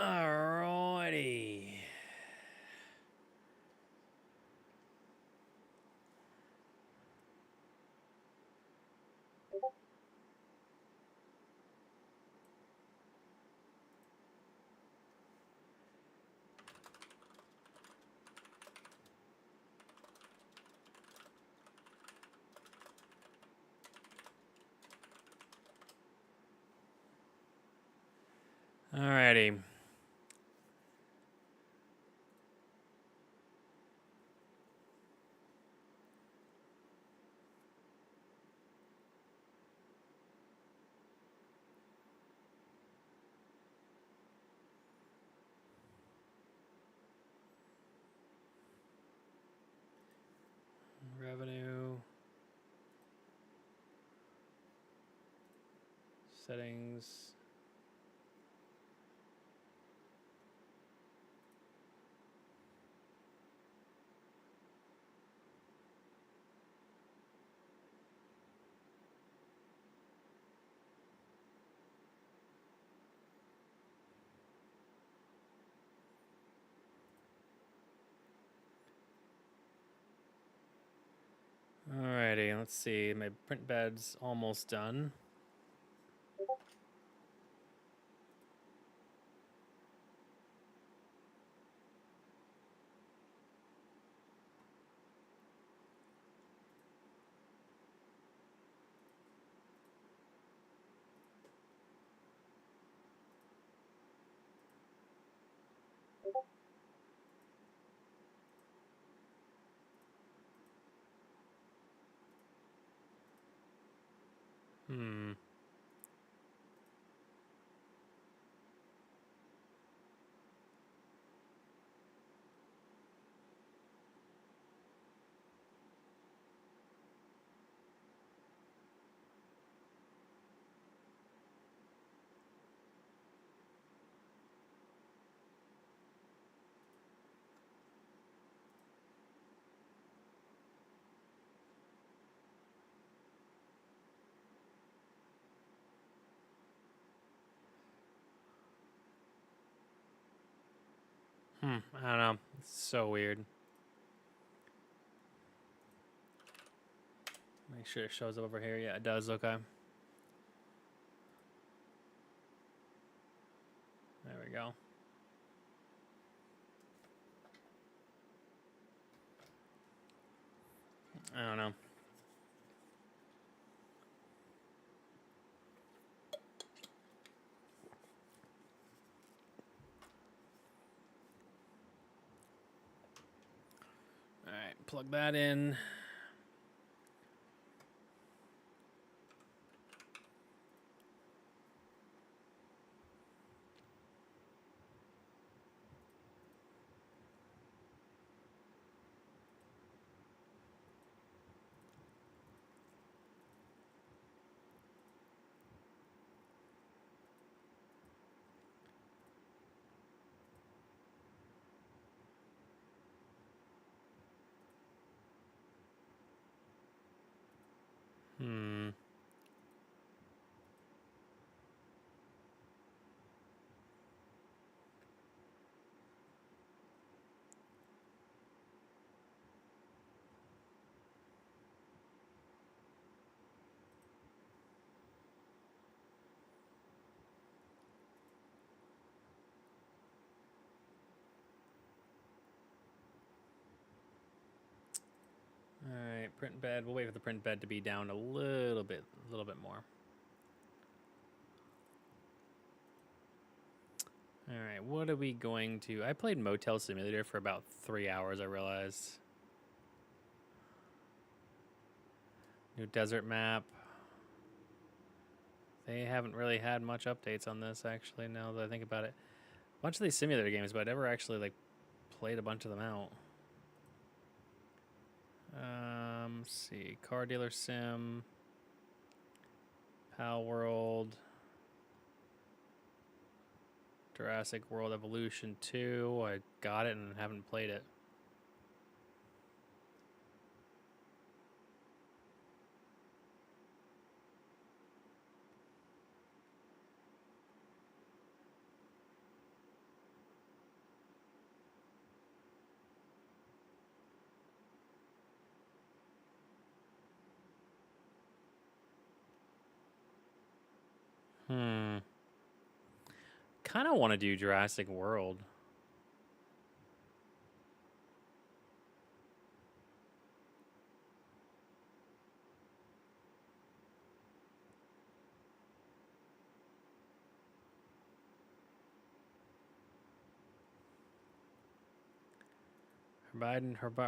Alrighty. Alrighty. Revenue. Settings. Alrighty, let's see. My print bed's almost done. Hmm. I don't know. It's so weird. Make sure it shows up over here. Yeah, it does. Okay. There we go. I don't know. Alright, plug that in. Hmm. Alright, print bed. We'll wait for the print bed to be down a little bit more. Alright, what are we going to... I played Motel Simulator for about 3 hours, I realized. New desert map. They haven't really had much updates on this, actually, now that I think about it. A bunch of these simulator games, but I never actually, like, played a bunch of them out. Let's see. Car Dealer Sim. Pal World. Jurassic World Evolution 2. I got it and haven't played it. Hmm. Kind of want to do Jurassic World.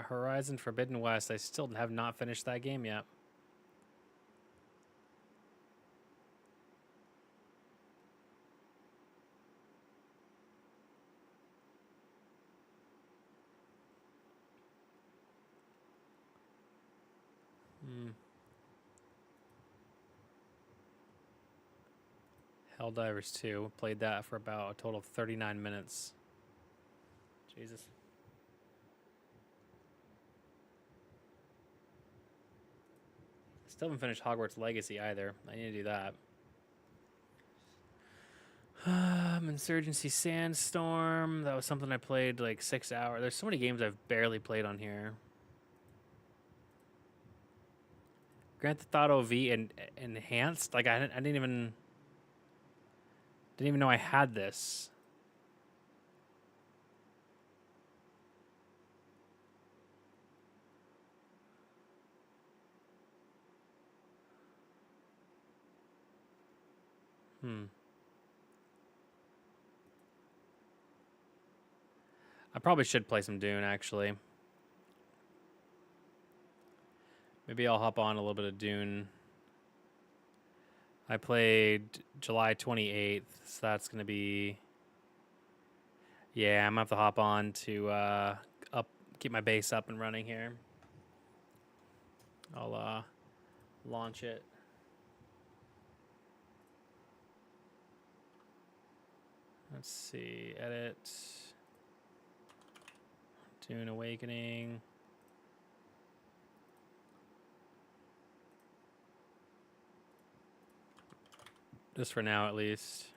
Horizon Forbidden West. I still have not finished that game yet. Hmm. Helldivers 2. Played that for about a total of 39 minutes. Jesus. Still haven't finished Hogwarts Legacy either. I need to do that. Insurgency Sandstorm. That was something I played like 6 hours. There's so many games I've barely played on here. Grand Theft Auto V and enhanced. Like I didn't even know I had this. I probably should play some Dune actually. Maybe I'll hop on a little bit of Dune. I played July 28th, so that's gonna be. Yeah, I'm gonna have to hop on to keep my base up and running here. I'll launch it. Let's see, edit. Dune Awakening. Just for now, at least.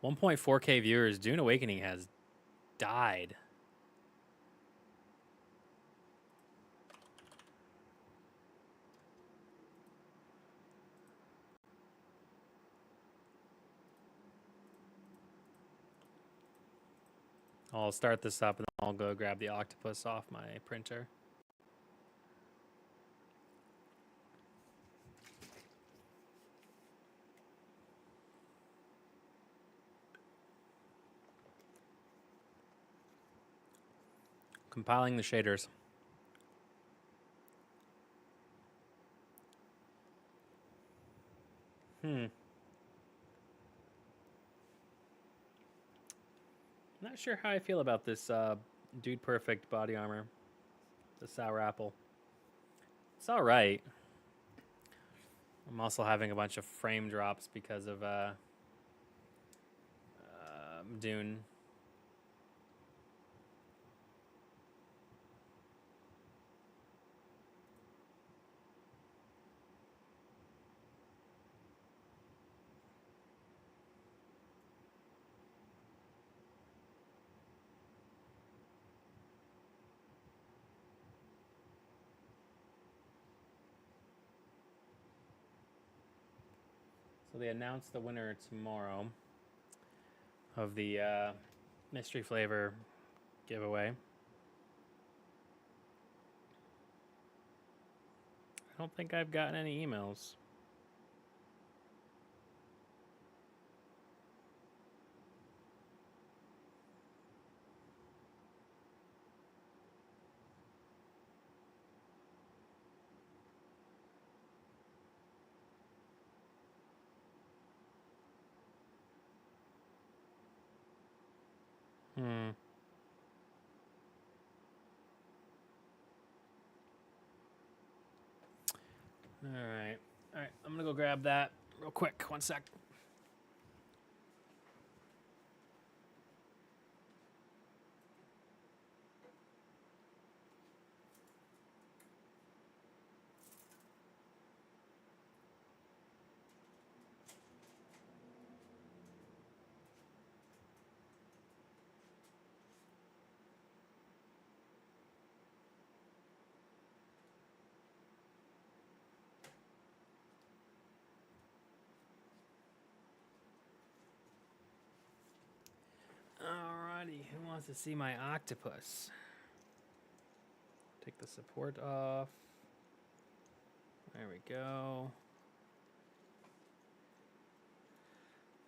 1.4K viewers. Dune Awakening has died. I'll start this up and I'll go grab the octopus off my printer. Compiling the shaders. Not sure how I feel about this Dude Perfect body armor. The sour apple. It's all right. I'm also having a bunch of frame drops because of Dune. So they announced the winner tomorrow of the mystery flavor giveaway. I don't think I've gotten any emails. All right. I'm gonna go grab that real quick. 1 sec. wants to see my octopus. Take the support off. There we go.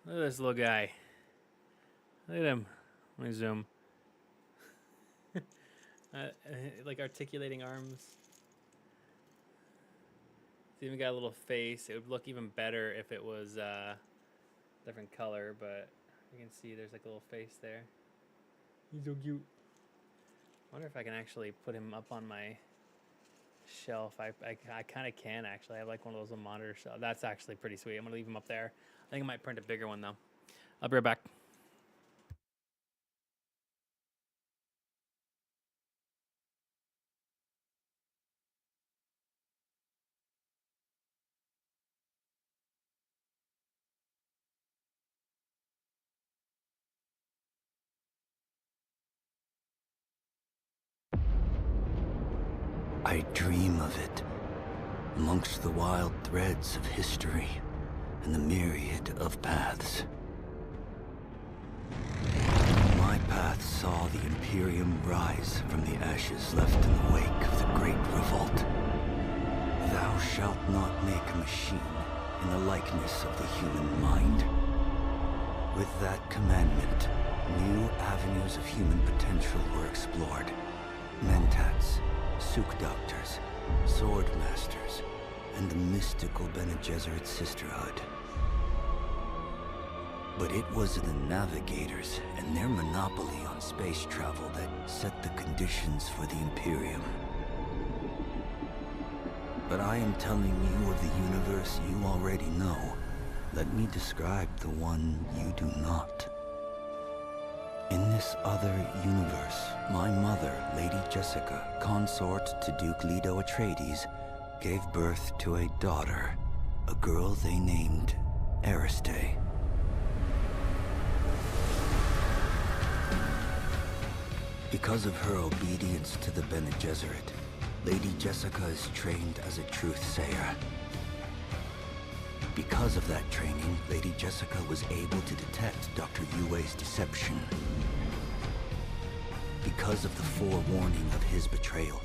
Look at this little guy. Look at him. Let me zoom. Like articulating arms. It's even got a little face. It would look even better if it was different color, but you can see there's like a little face there. He's so cute. I wonder if I can actually put him up on my shelf. I kind of can actually. I have like one of those little monitor shelves. That's actually pretty sweet. I'm gonna leave him up there. I think I might print a bigger one though. I'll be right back. I dream of it, amongst the wild threads of history and the myriad of paths. My path saw the Imperium rise from the ashes left in the wake of the Great Revolt. Thou shalt not make a machine in the likeness of the human mind. With that commandment, new avenues of human potential were explored. Mentats, Suk Doctors, Sword Masters, and the mystical Bene Gesserit Sisterhood. But it was the Navigators and their monopoly on space travel that set the conditions for the Imperium. But I am telling you of the universe you already know. Let me describe the one you do not. In this other universe, my mother, Lady Jessica, consort to Duke Leto Atreides, gave birth to a daughter, a girl they named Ariste. Because of her obedience to the Bene Gesserit, Lady Jessica is trained as a truth-sayer. Because of that training, Lady Jessica was able to detect Dr. Yue's deception. Because of the forewarning of his betrayal,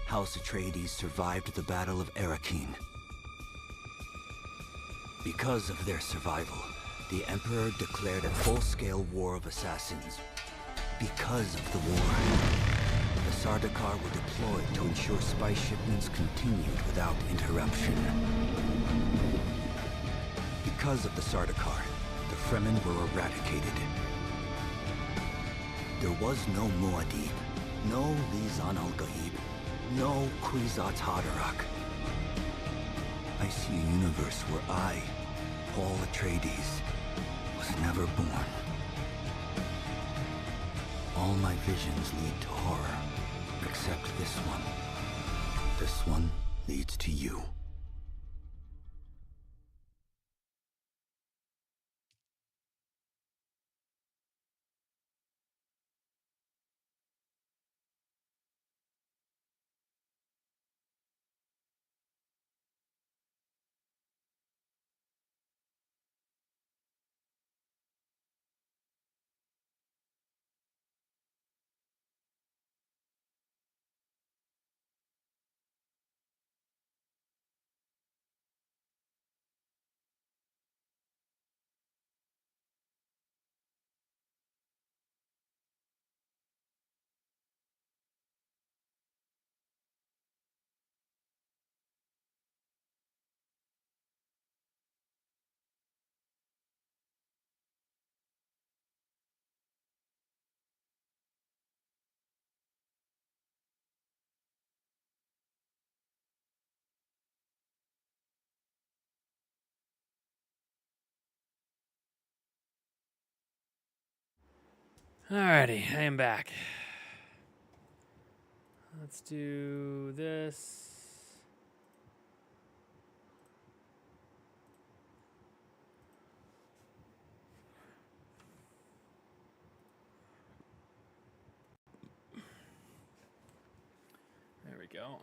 House Atreides survived the Battle of Arrakeen. Because of their survival, the Emperor declared a full-scale war of assassins. Because of the war, the Sardaukar were deployed to ensure spice shipments continued without interruption. Because of the Sardaukar, the Fremen were eradicated. There was no Muad'Dib, no Lisan al-Gaib, no Kwisatz Haderach. I see a universe where I, Paul Atreides, was never born. All my visions lead to horror, except this one. This one leads to you. Alrighty, I am back. Let's do this. There we go.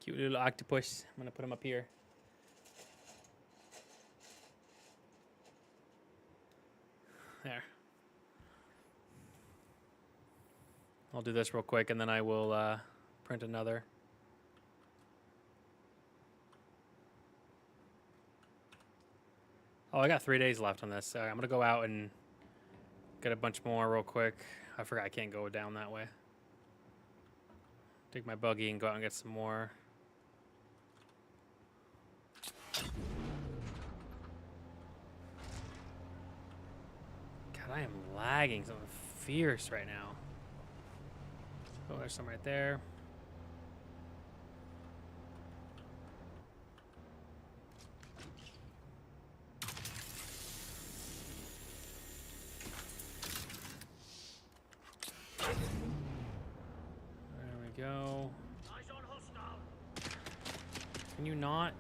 Cute little octopus. I'm gonna put him up here. There. I'll do this real quick and then I will print another. Oh, I got 3 days left on this. So I'm gonna go out and get a bunch more real quick. I forgot I can't go down that way. Take my buggy and go out and get some more. God, I am lagging something fierce right now. Oh, there's some right there. There we go. Can you not?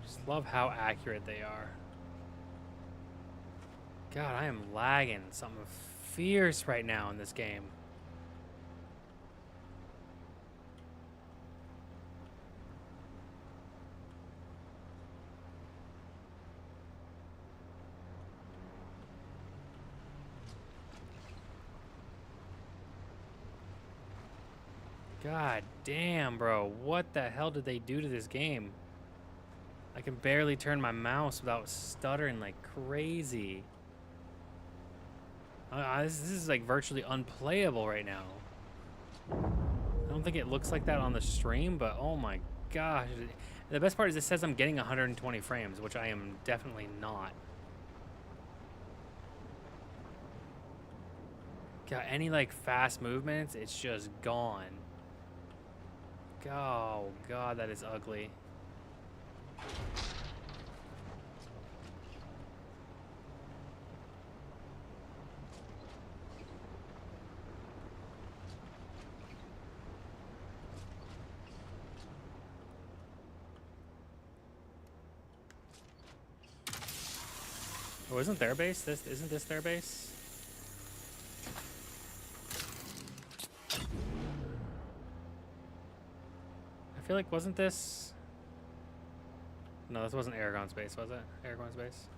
Just love how accurate they are. God, I am lagging something fierce right now in this game. God damn, bro. What the hell did they do to this game? I can barely turn my mouse without stuttering like crazy. This is like virtually unplayable right now. I don't think it looks like that on the stream, but oh my gosh. The best part is it says I'm getting 120 frames, which I am definitely not. Got any like fast movements, it's just gone. Oh God, that is ugly. Oh, isn't their base? Isn't this their base? I feel like wasn't this? No, this wasn't Aragon's base, was it? Aragon's base.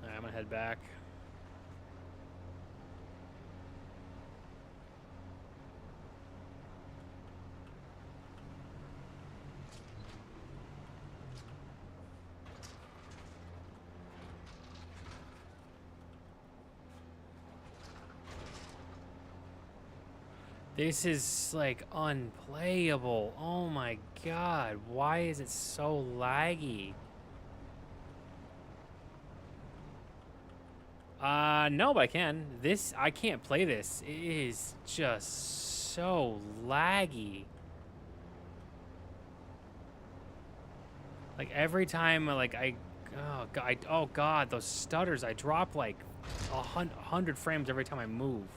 Alright, I'm gonna head back. This is like unplayable. Oh my God. Why is it so laggy? No, but I can. I can't play this. It is just so laggy. Like every time, oh God, those stutters, I drop like 100 frames every time I move.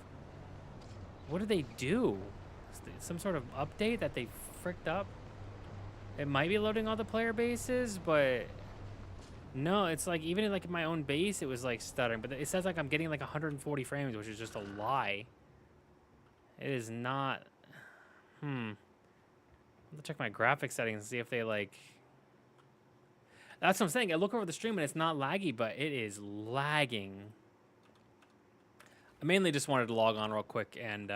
What do they do? Some sort of update that they fricked up? It might be loading all the player bases, but no, it's like even in like my own base, it was like stuttering. But it says like I'm getting like 140 frames, which is just a lie. It is not. I'm gonna check my graphics settings and see if they like. That's what I'm saying. I look over the stream and it's not laggy, but it is lagging. I mainly just wanted to log on real quick and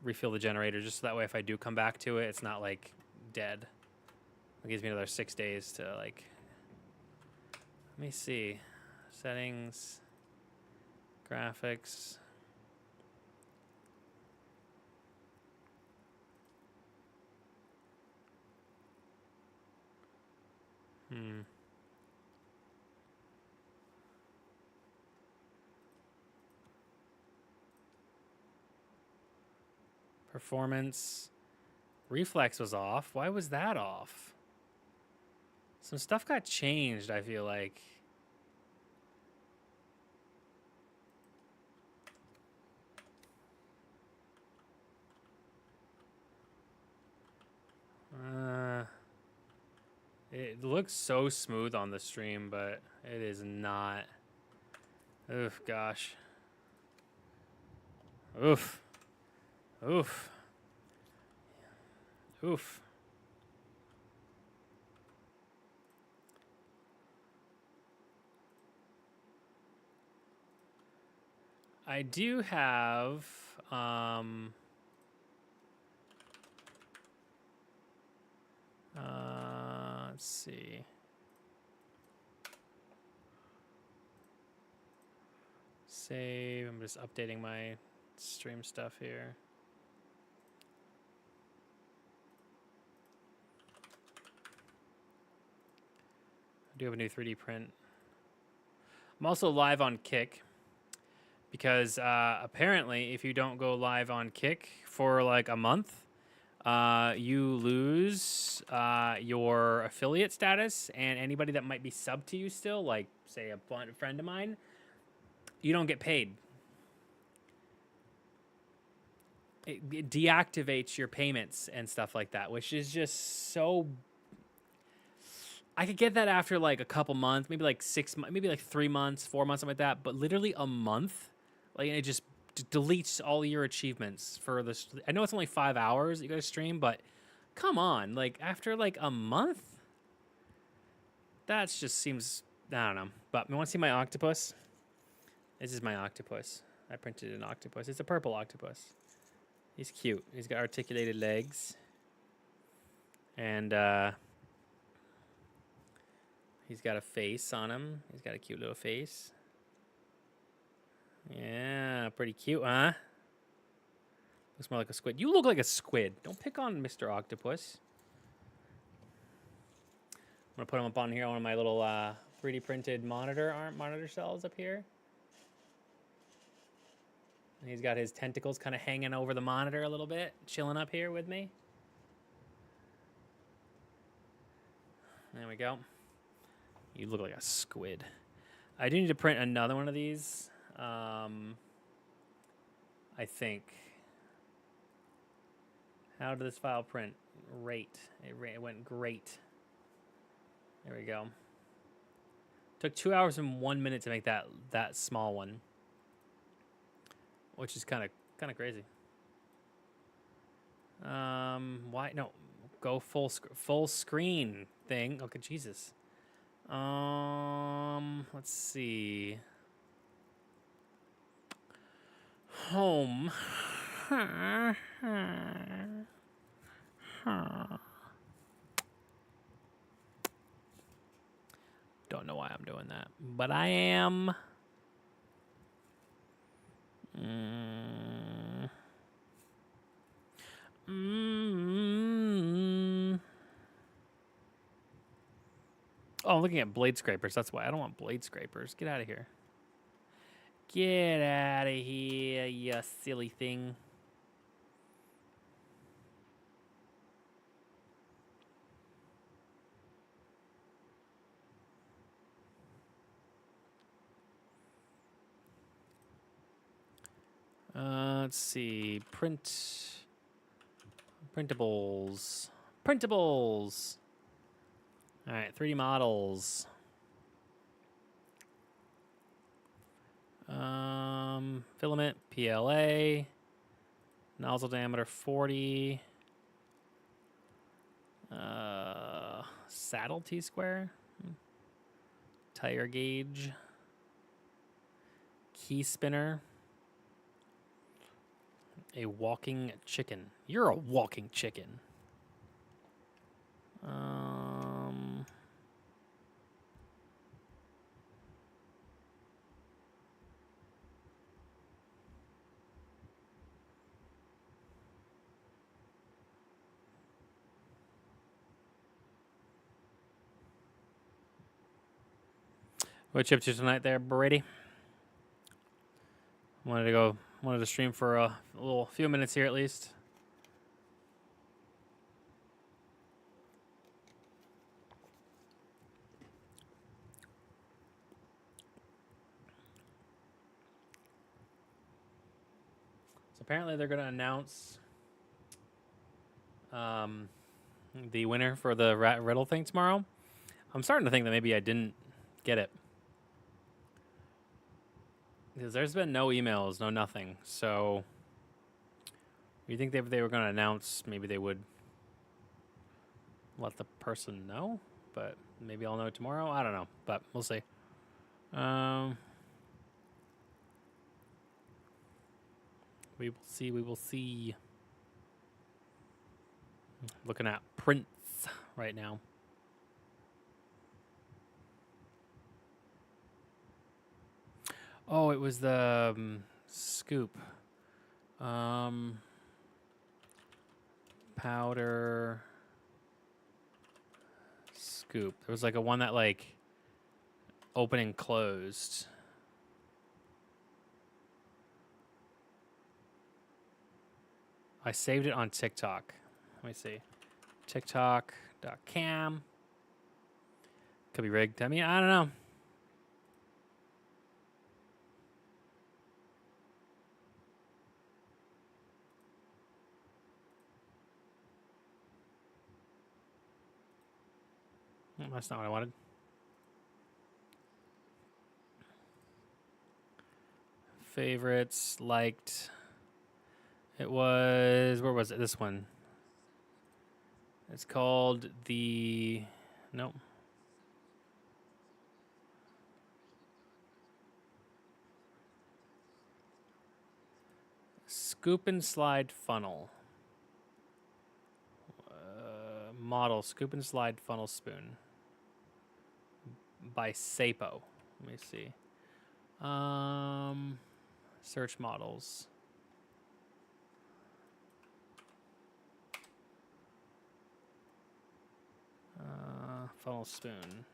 refill the generator, just so that way if I do come back to it, it's not like dead. It gives me another 6 days to like. Let me see. Settings, graphics. Performance. Reflex was off. Why was that off? Some stuff got changed, I feel like. It looks so smooth on the stream, but it is not. Oof, gosh. Oof. Oof. Oof. I do have let's see. Save. I'm just updating my stream stuff here. I do have a new 3D print. I'm also live on Kick because apparently if you don't go live on Kick for like a month, you lose your affiliate status, and anybody that might be sub to you still, like say a friend of mine, you don't get paid. It deactivates your payments and stuff like that, which is just so. I could get that after like a couple months, maybe like 6 months, maybe like 3 months, 4 months, something like that. But literally a month, like it just deletes all your achievements for this. I know it's only 5 hours that you got to stream, but come on, like after like a month, that just seems, I don't know. But you want to see my octopus? This is my octopus. I printed an octopus. It's a purple octopus. He's cute. He's got articulated legs. And he's got a face on him. He's got a cute little face. Yeah, pretty cute, huh? Looks more like a squid. You look like a squid. Don't pick on Mr. Octopus. I'm gonna put him up on here on one of my little 3D printed monitor cells up here. And he's got his tentacles kind of hanging over the monitor a little bit, chilling up here with me. There we go. You look like a squid. I do need to print another one of these. I think. How did this file print? Rate. It went great. There we go. Took 2 hours and 1 minute to make that small one, which is kind of crazy. Why no? Go full screen thing. Okay, Jesus. Let's see. Home. Don't know why I'm doing that, but I am. Oh, I'm looking at blade scrapers. That's why I don't want blade scrapers. Get out of here. Get out of here, you silly thing. Let's see. Printables. All right, 3D models. Filament, PLA. Nozzle diameter 40. Saddle T-square. Tire gauge. Key spinner. A walking chicken. You're a walking chicken. What you up to tonight there, Brady? Wanted to stream for a few minutes here at least. So apparently they're going to announce the winner for the riddle thing tomorrow. I'm starting to think that maybe I didn't get it. Because there's been no emails, no nothing. So you think if they were going to announce, maybe they would let the person know? But maybe I'll know tomorrow. I don't know, but we'll see. We will see. We will see. Looking at prints right now. Oh, it was the scoop. Powder scoop. There was like a one that like open and closed. I saved it on TikTok. Let me see. TikTok.cam. Could be rigged. I mean, I don't know. That's not what I wanted. Favorites, liked. It was, where was it? This one. It's called the, nope. Scoop and slide funnel. Model, scoop and slide funnel spoon. By Sapo. Let me see. Search models. Funnel spoon.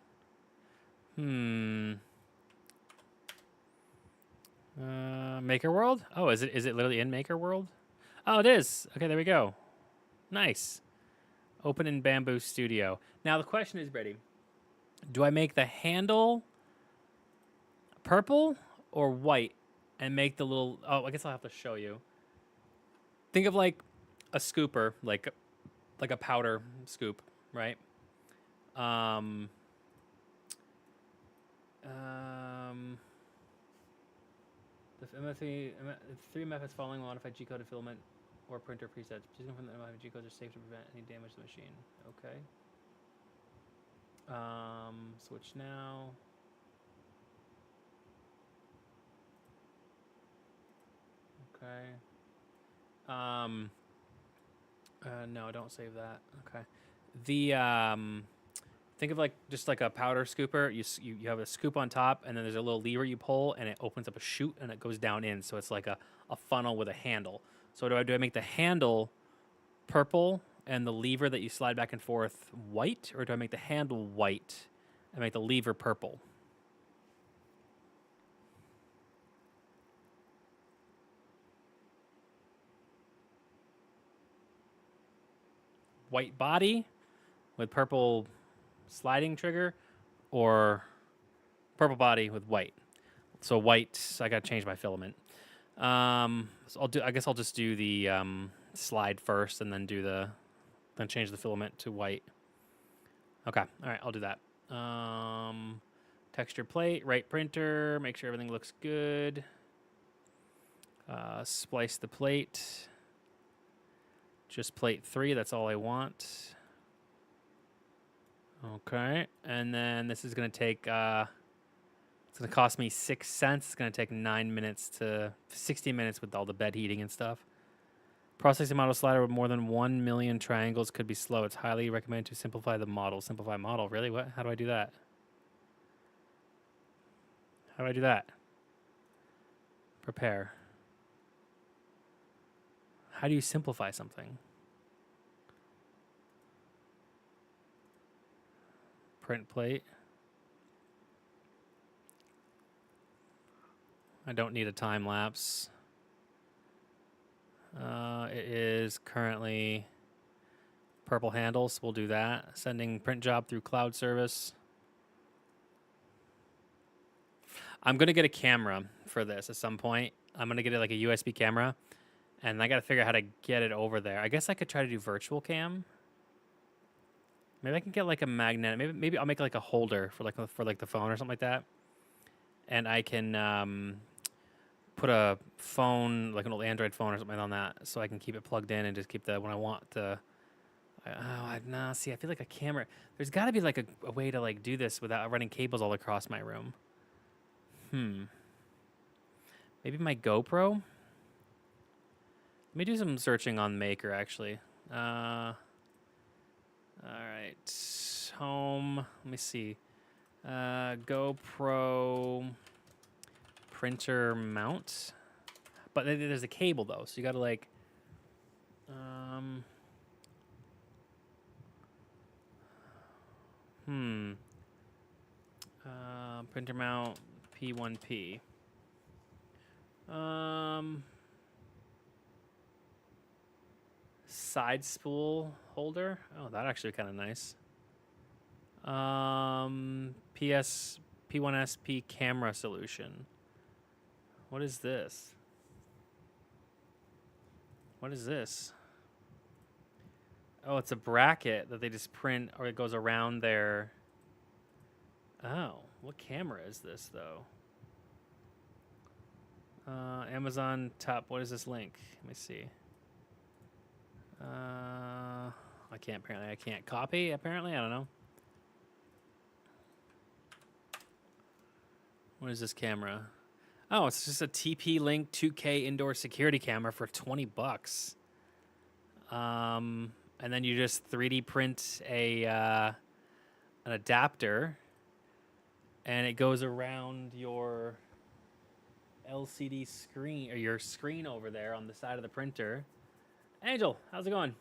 Maker World? Oh, is it literally in Maker World? Oh, it is. Okay, there we go. Nice. Open in Bamboo Studio. Now the question is, Brady, do I make the handle purple or white and make the little, oh, I guess I'll have to show you. Think of like a scooper, like a powder scoop, right? The three methods following modified G-code filament or printer presets. Please confirm that modified G-codes are safe to prevent any damage to the machine. Okay. Switch now. Okay. No, don't save that. Okay. The think of like just like a powder scooper. You have a scoop on top, and then there's a little lever you pull, and it opens up a chute, and it goes down in. So it's like a funnel with a handle. So do I make the handle purple and the lever that you slide back and forth white, or do I make the handle white and make the lever purple? White body with purple sliding trigger, or purple body with white. So white, so I got to change my filament. So I guess I'll just do the slide first, and then then change the filament to white. Okay, all right, I'll do that. Texture plate, right printer, make sure everything looks good. Splice the plate. Just plate 3, that's all I want. Okay, and then this is gonna take, it's gonna cost me 6 cents. It's gonna take 9 minutes to 60 minutes with all the bed heating and stuff. Processing model slider with more than 1 million triangles could be slow. It's highly recommended to simplify the model. Simplify model, really? What? How do I do that? How do I do that? Prepare. How do you simplify something? Print plate. I don't need a time lapse. It is currently purple handles. We'll do that. Sending print job through cloud service. I'm going to get a camera for this at some point. I'm going to get it like a USB camera. And I got to figure out how to get it over there. I guess I could try to do virtual cam. Maybe I can get like a magnet. Maybe I'll make like a holder for like the phone or something like that, and I can put a phone, like an old Android phone or something on that, so I can keep it plugged in and just keep the when I want to. Nah. See, I feel like a camera. There's got to be like a way to like do this without running cables all across my room. Maybe my GoPro. Let me do some searching on Maker actually. All right, home. Let me see. GoPro printer mount. But there's a cable though, so you gotta like. Printer mount P1P. Side spool holder. Oh, that actually kind of nice. PS P1SP camera solution. What is this? What is this? Oh, it's a bracket that they just print, or it goes around their. Oh, what camera is this though? Amazon top. What is this link? Let me see. I can't. Apparently, I can't copy. Apparently, I don't know. What is this camera? Oh, it's just a TP-Link 2K indoor security camera for $20. And then you just 3D print an adapter, and it goes around your LCD screen or your screen over there on the side of the printer. Angel, how's it going?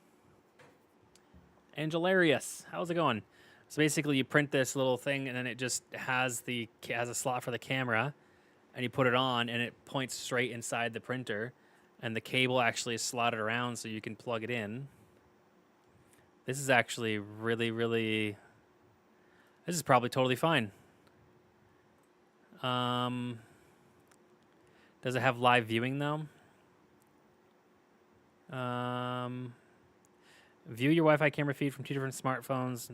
Angelarius, how's it going? So basically, you print this little thing, and then it just has a slot for the camera, and you put it on, and it points straight inside the printer, and the cable actually is slotted around so you can plug it in. This is actually really, really. This is probably totally fine. Does it have live viewing though? View your Wi-Fi camera feed from 2 different smartphones.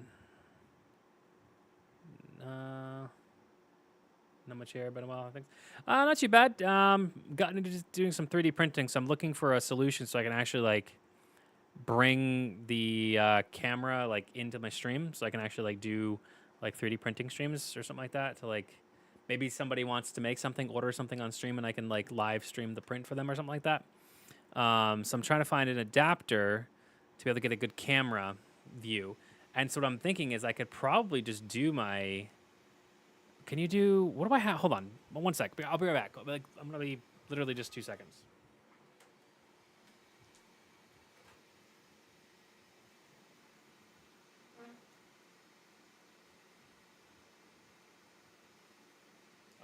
Not much here, but well, I think not too bad. Gotten into just doing some 3D printing, so I'm looking for a solution so I can actually like bring the camera like into my stream, so I can actually like do like 3D printing streams or something like that. To like maybe somebody wants to make something, order something on stream, and I can like live stream the print for them or something like that. So I'm trying to find an adapter to be able to get a good camera view. And so what I'm thinking is I could probably just do my. Can you do? What do I have? Hold on, 1 sec. I'll be right back. I'm gonna be literally just 2 seconds.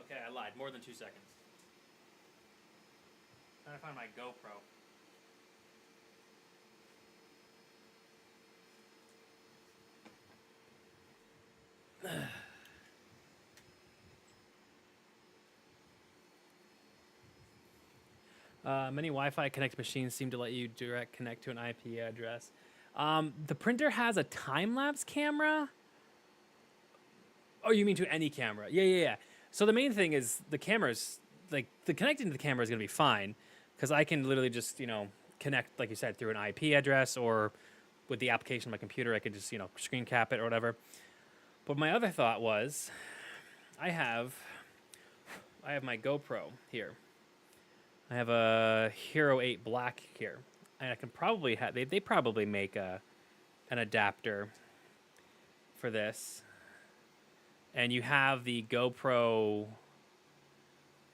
Okay, I lied. More than 2 seconds. Trying to find my GoPro. Many Wi-Fi connected machines seem to let you direct connect to an IP address. The printer has a time-lapse camera. Oh, you mean to any camera? Yeah. So the main thing is the cameras, like the connecting to the camera is gonna be fine, because I can literally just connect, like you said, through an IP address, or with the application on my computer, I could just screen cap it or whatever. But my other thought was, I have my GoPro here. I have a Hero 8 Black here, and I can probably have. They probably make an adapter for this, and you have the GoPro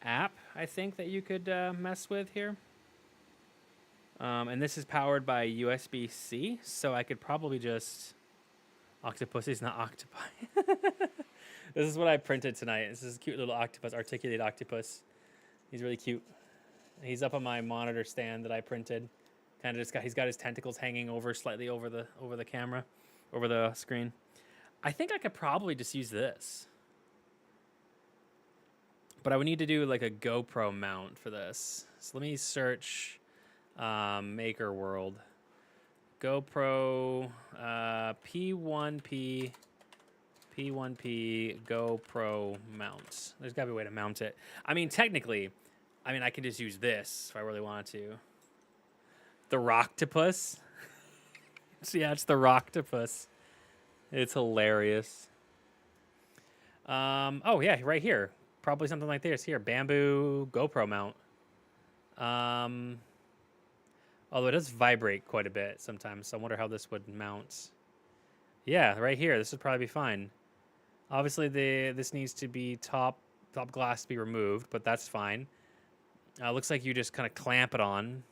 app, I think, that you could mess with here. And this is powered by USB-C, so I could probably just. Octopuses, not octopi. This is what I printed tonight. This is a cute little octopus, articulated octopus. He's really cute. He's up on my monitor stand that I printed. Kind of just he's got his tentacles hanging slightly over the camera, over the screen. I think I could probably just use this. But I would need to do like a GoPro mount for this. So let me search Maker World. GoPro P1P GoPro mount. There's got to be a way to mount it. I mean, technically, I can just use this if I really wanted to. The Rocktopus. So yeah, it's the Rocktopus. It's hilarious. Oh yeah, right here. Probably something like this. Here, bamboo GoPro mount. Although it does vibrate quite a bit sometimes, so I wonder how this would mount. Yeah, right here. This would probably be fine. Obviously, this needs to be top glass to be removed, but that's fine. Looks like you just kind of clamp it on.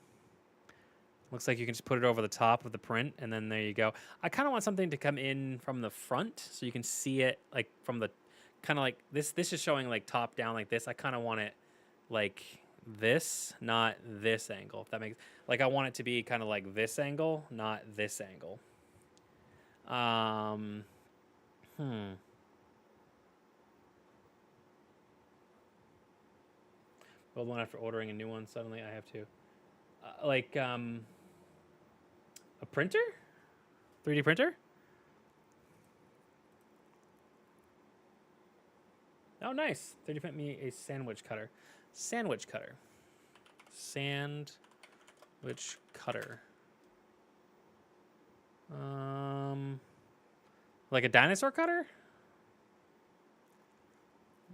Looks like you can just put it over the top of the print, and then there you go. I kind of want something to come in from the front, so you can see it like from the kind of like this. This is showing like top down like this. I kind of want it like this, not this angle. If that makes like I want it to be kind of like this angle, not this angle. Well, one after ordering a new one, suddenly I have to. A printer? 3D printer? Oh, nice. 3D print me a sandwich cutter. Sandwich cutter. Sandwich cutter. Like a dinosaur cutter?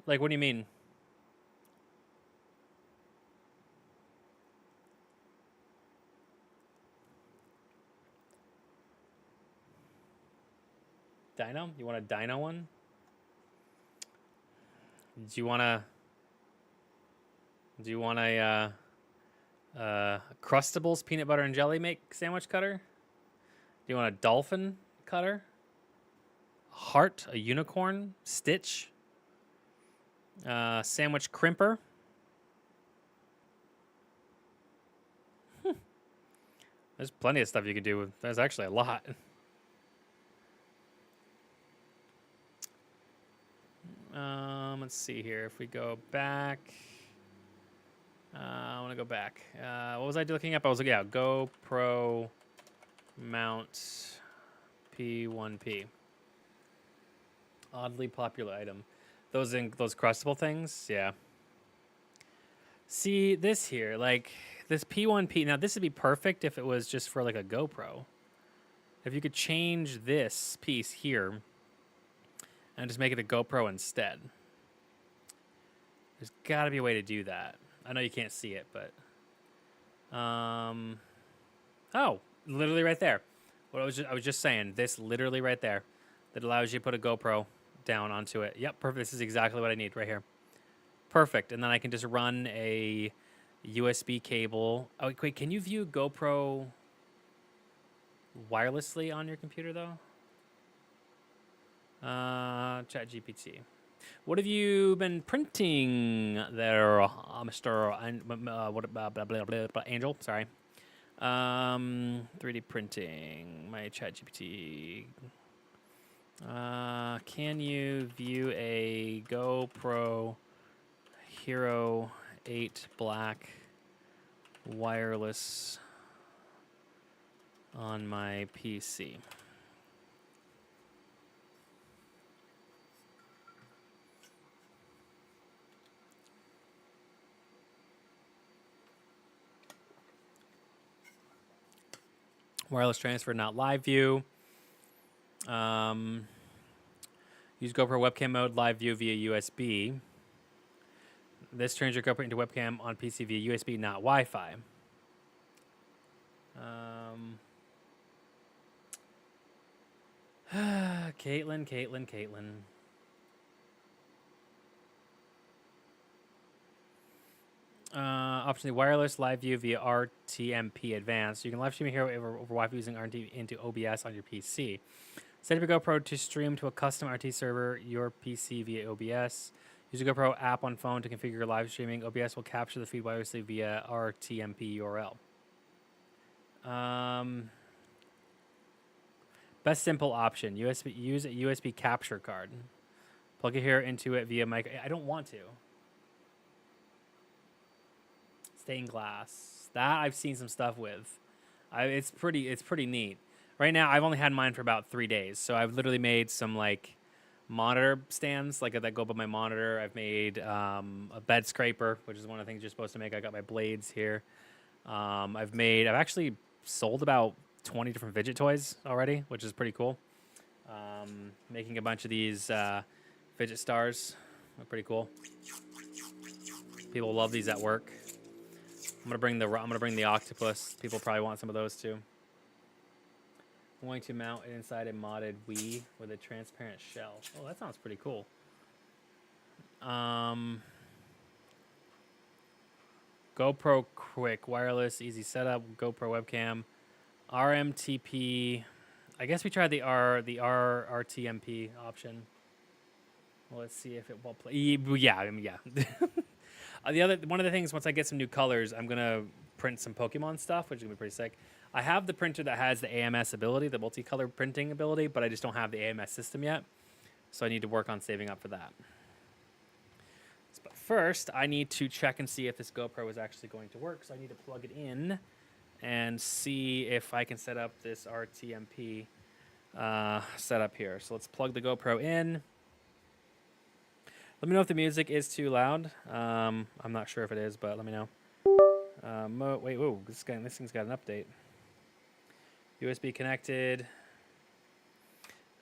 Like, what do you mean? Dino? You want a dino one? Do you want a Crustables peanut butter and jelly make sandwich cutter? Do you want a dolphin cutter? A heart, a unicorn, Stitch, sandwich crimper. There's plenty of stuff you can do with. There's actually a lot. Let's see here. If we go back, I want to go back. What was I looking up? I was looking at GoPro mount P1P. Oddly popular item. Those crustable things, yeah. See this here, like this P1P. Now this would be perfect if it was just for like a GoPro. If you could change this piece here and just make it a GoPro instead. There's got to be a way to do that. I know you can't see it, but oh, literally right there. What I was just saying, this literally right there that allows you to put a GoPro down onto it. Yep, perfect. This is exactly what I need right here. Perfect. And then I can just run a USB cable. Oh, wait, can you view GoPro wirelessly on your computer though? ChatGPT. What have you been printing there, Mr. Angel? Sorry. 3D printing. My ChatGPT. Can you view a GoPro Hero 8 Black wireless on my PC? Wireless transfer, not live view. Use GoPro webcam mode, live view via USB. This turns your GoPro into webcam on PC via USB, not Wi-Fi. Caitlin. Optionally, wireless live view via RTMP Advanced. You can live stream here over Wi-Fi using RT into OBS on your PC. Set up your GoPro to stream to a custom RT server, your PC via OBS. Use a GoPro app on phone to configure live streaming. OBS will capture the feed wirelessly via RTMP URL. Best simple option. Use a USB capture card. Plug it here into it via mic. I don't want to. Stained glass. That I've seen some stuff with. It's pretty neat. Right now, I've only had mine for about 3 days, so I've literally made some like monitor stands like that go above my monitor. I've made a bed scraper, which is one of the things you're supposed to make. I got my blades here. I've actually sold about 20 different fidget toys already, which is pretty cool. Making a bunch of these fidget stars, are pretty cool. People love these at work. I'm gonna bring the octopus. People probably want some of those too. I'm going to mount it inside a modded Wii with a transparent shell. Oh, that sounds pretty cool. GoPro quick, wireless, easy setup, GoPro webcam, RMTP. I guess we tried the RTMP option. Well, let's see if it will play. Yeah, I mean, yeah. One of the things, once I get some new colors, I'm gonna print some Pokemon stuff, which is gonna be pretty sick. I have the printer that has the AMS ability, the multicolor printing ability, but I just don't have the AMS system yet. So I need to work on saving up for that. But first, I need to check and see if this GoPro is actually going to work. So I need to plug it in and see if I can set up this RTMP setup here. So let's plug the GoPro in. Let me know if the music is too loud. I'm not sure if it is, but let me know. Wait, whoa, this thing's got an update. USB connected.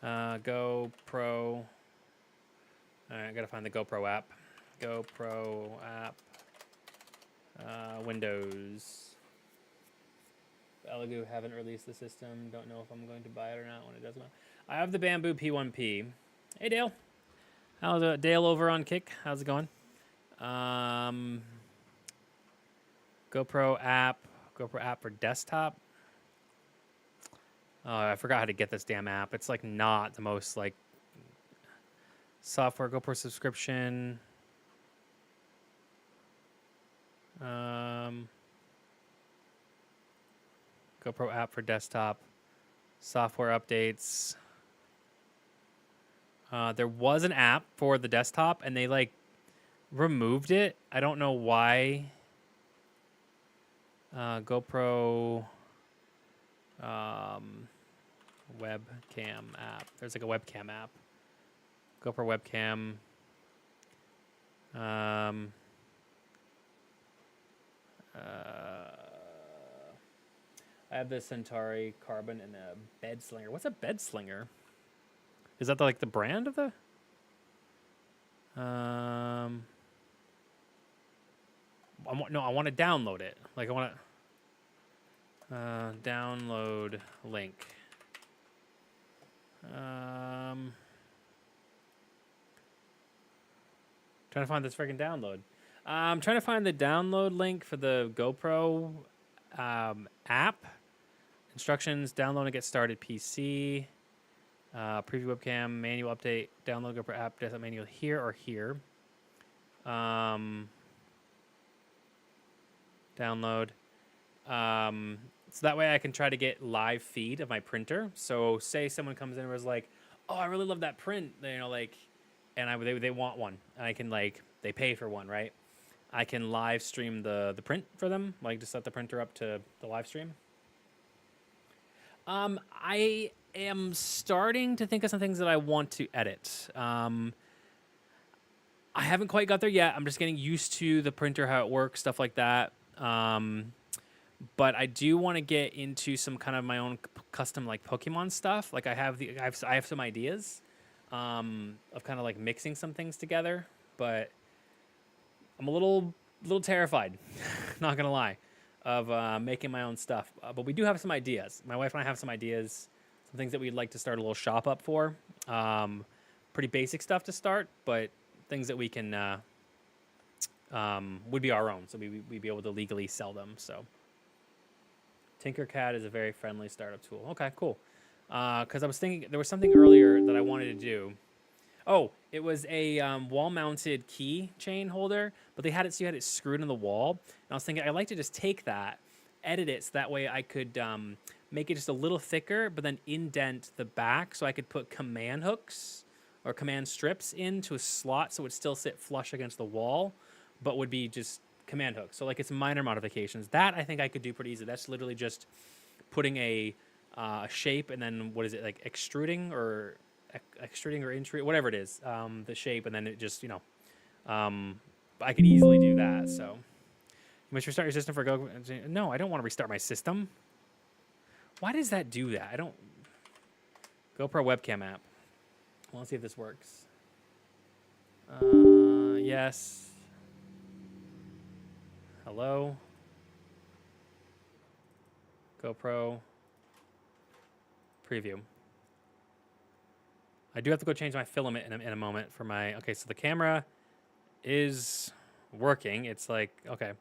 GoPro. All right, I gotta find the GoPro app. GoPro app. Windows. Elegoo haven't released the system. Don't know if I'm going to buy it or not when it does not. I have the Bamboo P1P. Hey, Dale. How's it? Dale over on Kick. How's it going? GoPro app for desktop. Oh, I forgot how to get this damn app. It's like not the most like software. GoPro subscription. GoPro app for desktop. Software updates. There was an app for the desktop, and they like removed it. I don't know why. GoPro webcam app. There's like a webcam app. GoPro webcam. I have the Centauri Carbon and a bed slinger. What's a bed slinger? Is that like the brand of the? I want to download it. Like I want to download link. Trying to find this freaking download. I'm trying to find the download link for the GoPro app. Instructions: download and get started PC. Preview webcam, manual update, download GoPro app, desktop manual here or here. Download. So that way I can try to get live feed of my printer. So say someone comes in and was like, "Oh, I really love that print," you know, like, and they want one. I can like they pay for one, right? I can live stream the print for them, like just set the printer up to the live stream. I am starting to think of some things that I want to edit. I haven't quite got there yet. I'm just getting used to the printer, how it works, stuff like that. But I do want to get into some kind of my own custom like Pokemon stuff. Like I have some ideas of kind of like mixing some things together, but I'm a little terrified. Not gonna lie, of making my own stuff. But we do have some ideas. My wife and I have some ideas, some things that we'd like to start a little shop up for. Pretty basic stuff to start, but things that we can would be our own, so we'd be able to legally sell them. So Tinkercad is a very friendly startup tool. Okay, cool. Because I was thinking there was something earlier that I wanted to do. Oh, it was a wall-mounted key chain holder, but they had it so you had it screwed in the wall. And I was thinking I'd like to just take that, edit it so that way I could make it just a little thicker, but then indent the back so I could put command hooks or command strips into a slot so it would still sit flush against the wall, but would be just command hooks. So like it's minor modifications. That I think I could do pretty easy. That's literally just putting a shape, and then what is it, like extruding or intruding, whatever it is, the shape, and then it just, I could easily do that. So you must restart your system for Go. No, I don't want to restart my system. Why does that do that? I don't. GoPro webcam app. Well, let's see if this works. Yes. Hello. GoPro preview. I do have to go change my filament in a moment for my. Okay, so the camera is working. It's like, okay,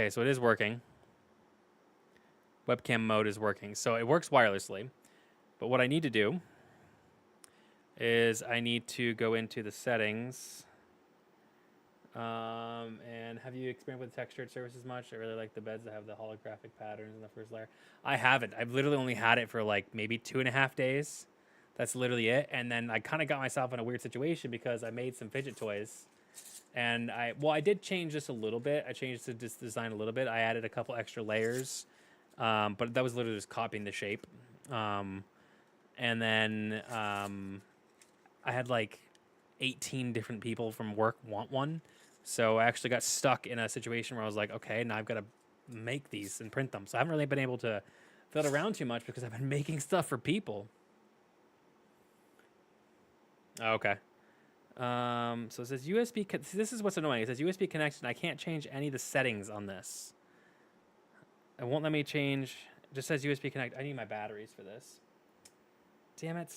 so it is working. Webcam mode is working. So it works wirelessly. But what I need to do is I need to go into the settings. And have you experimented with textured surfaces much? I really like the beds that have the holographic patterns in the first layer. I haven't. I've literally only had it for like maybe 2.5 days. That's literally it. And then I kind of got myself in a weird situation because I made some fidget toys. And I did change this a little bit. I changed the design a little bit. I added a couple extra layers. But that was literally just copying the shape. And then I had like 18 different people from work want one. So I actually got stuck in a situation where I was like, okay, now I've got to make these and print them. So I haven't really been able to fiddle around too much because I've been making stuff for people. Okay. So it says USB. This is what's annoying. It says USB connection. I can't change any of the settings on this. It won't let me change. It just says USB connect. I need my batteries for this. Damn it.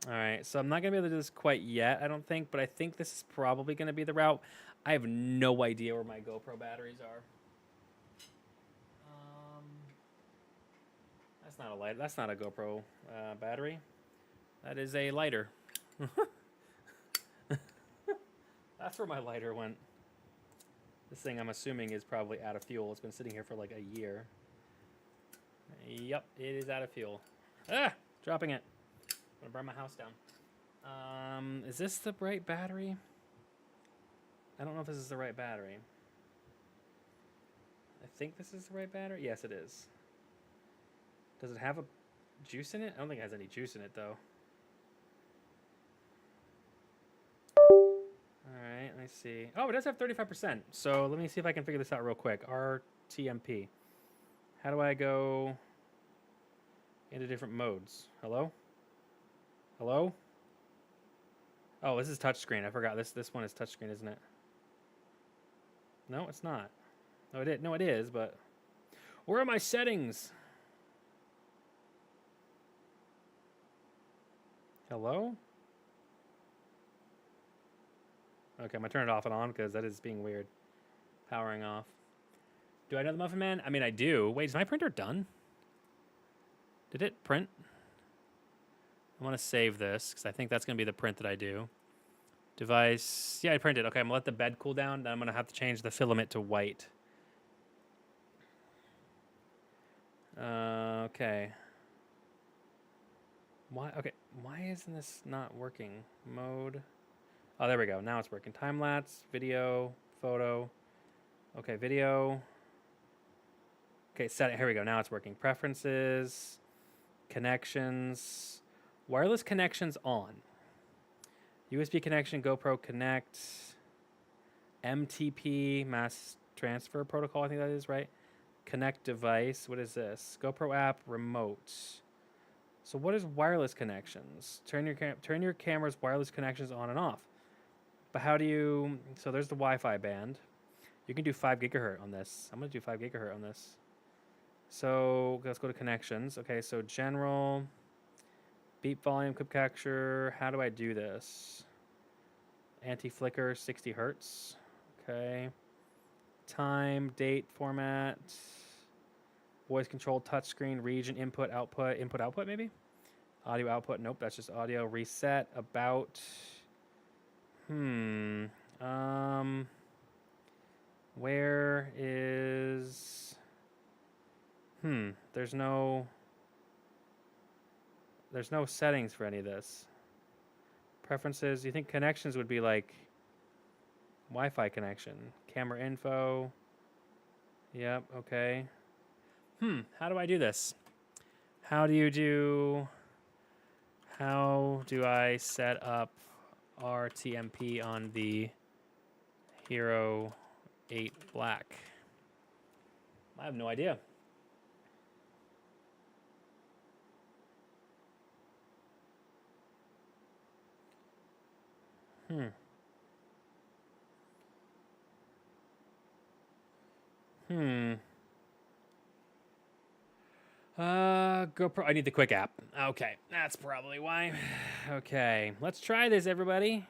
All right, so I'm not going to be able to do this quite yet, I don't think, but I think this is probably going to be the route. I have no idea where my GoPro batteries are. That's not a light. That's not a GoPro battery. That is a lighter. That's where my lighter went. This thing, I'm assuming, is probably out of fuel. It's been sitting here for like a year. Yep, it is out of fuel. Ah, dropping it. I'm gonna burn my house down. Is this the right battery? I don't know if this is the right battery. I think this is the right battery. Yes, it is. Does it have a juice in it? I don't think it has any juice in it, though. All right, let me see. Oh, it does have 35%. So let me see if I can figure this out real quick. RTMP. How do I go into different modes? Hello? Hello? Oh, this is touchscreen. I forgot. This one is touchscreen, isn't it? No, it's not. No, it is. No, it is, but where are my settings? Hello? Okay, I'm gonna turn it off and on because that is being weird. Powering off. Do I know the Muffin Man? I mean, I do. Wait, is my printer done? Did it print? I want to save this because I think that's going to be the print that I do. Device. Yeah, I printed. Okay, I'm going to let the bed cool down. Then I'm going to have to change the filament to white. Okay. Why? Okay. Why isn't this not working? Mode. Oh, there we go. Now it's working. Time lapse, video, photo. Okay, video. Okay, setting. Here we go. Now it's working. Preferences, connections, wireless connections on. USB connection, GoPro Connect, MTP, mass transfer protocol. I think that is right. Connect device. What is this? GoPro app, remote. So what is wireless connections? Turn your camera's wireless connections on and off. But how do you? So there's the Wi-Fi band. You can do 5 gigahertz on this. I'm gonna do 5 gigahertz on this. So let's go to connections. Okay, so general, beep volume, clip capture. How do I do this? Anti-flicker, 60 hertz. Okay. Time, date, format, voice control, touchscreen, region, input, output maybe? Audio output, nope, that's just audio. Reset, about, where is, there's no settings for any of this. Preferences, you think connections would be like Wi-Fi connection, camera info. Yep, okay. How do I do this? How do I set up RTMP on the Hero 8 Black? I have no idea. GoPro. I need the quick app. Okay, that's probably why. Okay, let's try this, everybody.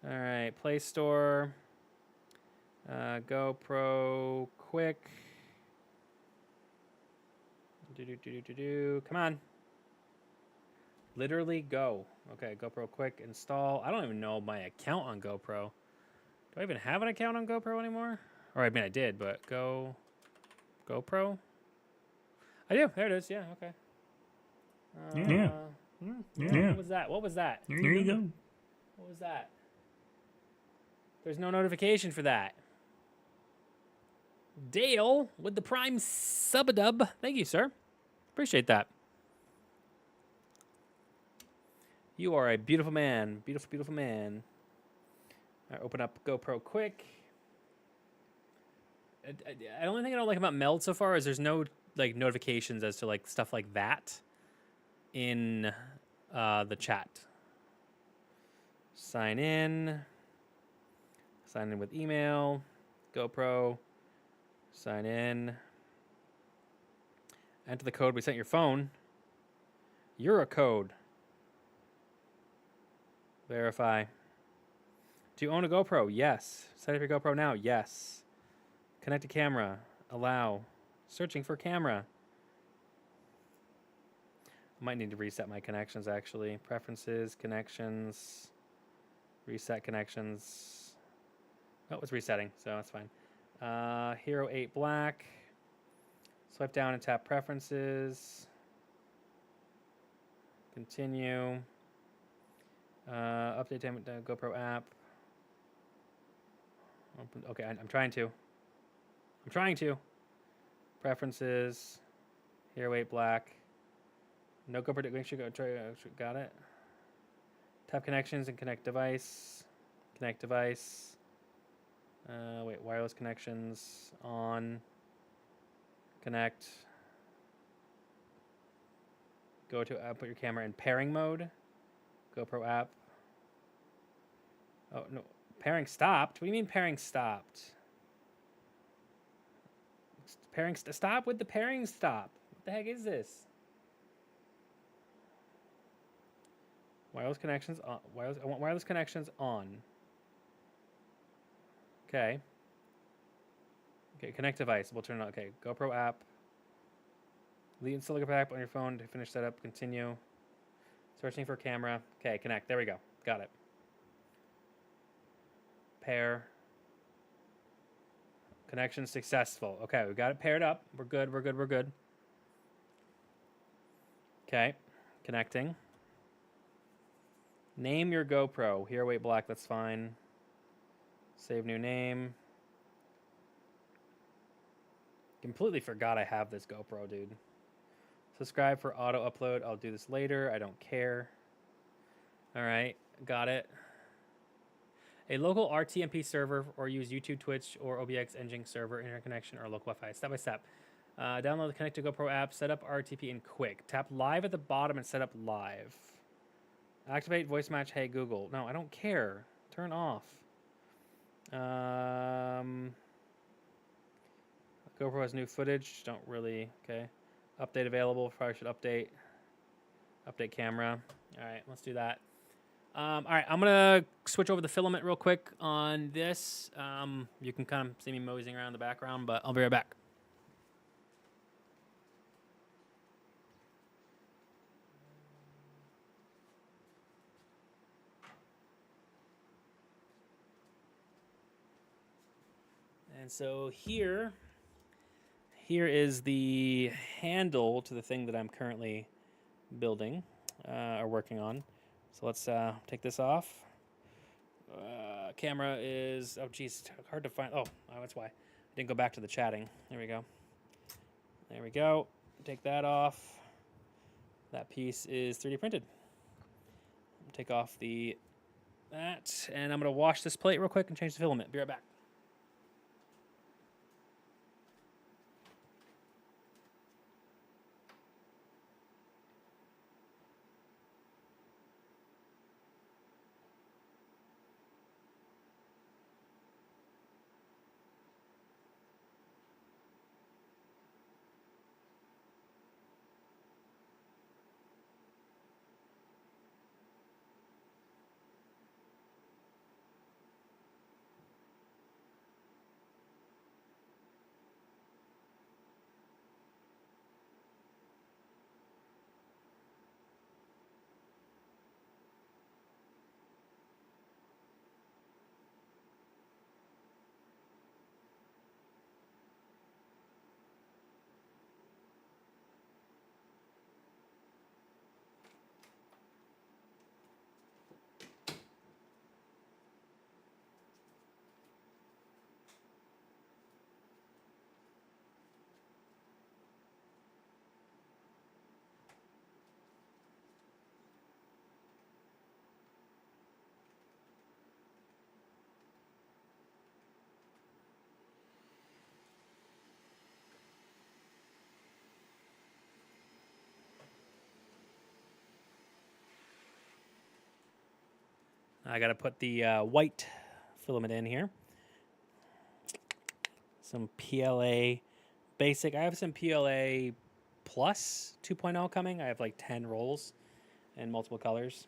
All right, Play Store. GoPro Quick. Come on. Literally go. Okay, GoPro Quick install. I don't even know my account on GoPro. Do I even have an account on GoPro anymore? Or I mean, I did, but GoPro. I do. There it is. Yeah. Okay. Yeah. What was that? What was that? There you go. What was that? There's no notification for that. Dale with the Prime Subadub. Thank you, sir. Appreciate that. You are a beautiful man. Beautiful, beautiful man. All right, open up GoPro Quick. The only thing I don't like about Meld so far is there's no like notifications as to like stuff like that in the chat. Sign in with email, GoPro, sign in, enter the code we sent your phone. You're a code. Verify. Do you own a GoPro? Yes. Set up your GoPro now? Yes. Connect to camera. Allow. Searching for camera. I might need to reset my connections actually. Preferences, connections, reset connections. Oh, it's resetting, so that's fine. Hero 8 Black. Swipe down and tap preferences. Continue. Update GoPro app. Open, okay, I'm trying to. Preferences. Hero 8 Black. No GoPro. Make sure you got it. Tap connections and connect device. Connect device. Wait, wireless connections on. Connect. Go to put your camera in pairing mode. GoPro app. Oh no, pairing stopped. What do you mean pairing stopped? Stop with the pairing stop. What the heck is this? Wireless connections on. I want wireless connections on. Okay. Okay, connect device. We'll turn it on. Okay, GoPro app. Install the GoPro app on your phone to finish setup. Continue. Searching for camera. Okay, connect. There we go. Got it. Pair. Connection successful. Okay, we got it paired up. We're good. Okay, connecting. Name your GoPro. Hero 8 Black, that's fine. Save new name. Completely forgot I have this GoPro, dude. Subscribe for auto upload. I'll do this later. I don't care. All right, got it. A local RTMP server or use YouTube, Twitch, or OBX Engine server interconnection or local Wi-Fi. Step by step. Download the Connect to GoPro app. Set up RTP in quick. Tap live at the bottom and set up live. Activate voice match. Hey Google. No, I don't care. Turn off. GoPro has new footage. Don't really. Okay. Update available. Probably should update. Update camera. All right, let's do that. All right, I'm gonna switch over the filament real quick on this. You can kind of see me moseying around in the background, but I'll be right back. And so here is the handle to the thing that I'm currently building or working on. So let's take this off. Camera is, oh geez, hard to find. Oh, that's why. I didn't go back to the chatting. There we go. There we go. Take that off. That piece is 3D printed. Take off that, and I'm gonna wash this plate real quick and change the filament. Be right back. I got to put the white filament in here. Some PLA basic. I have some PLA plus 2.0 coming. I have like 10 rolls in multiple colors.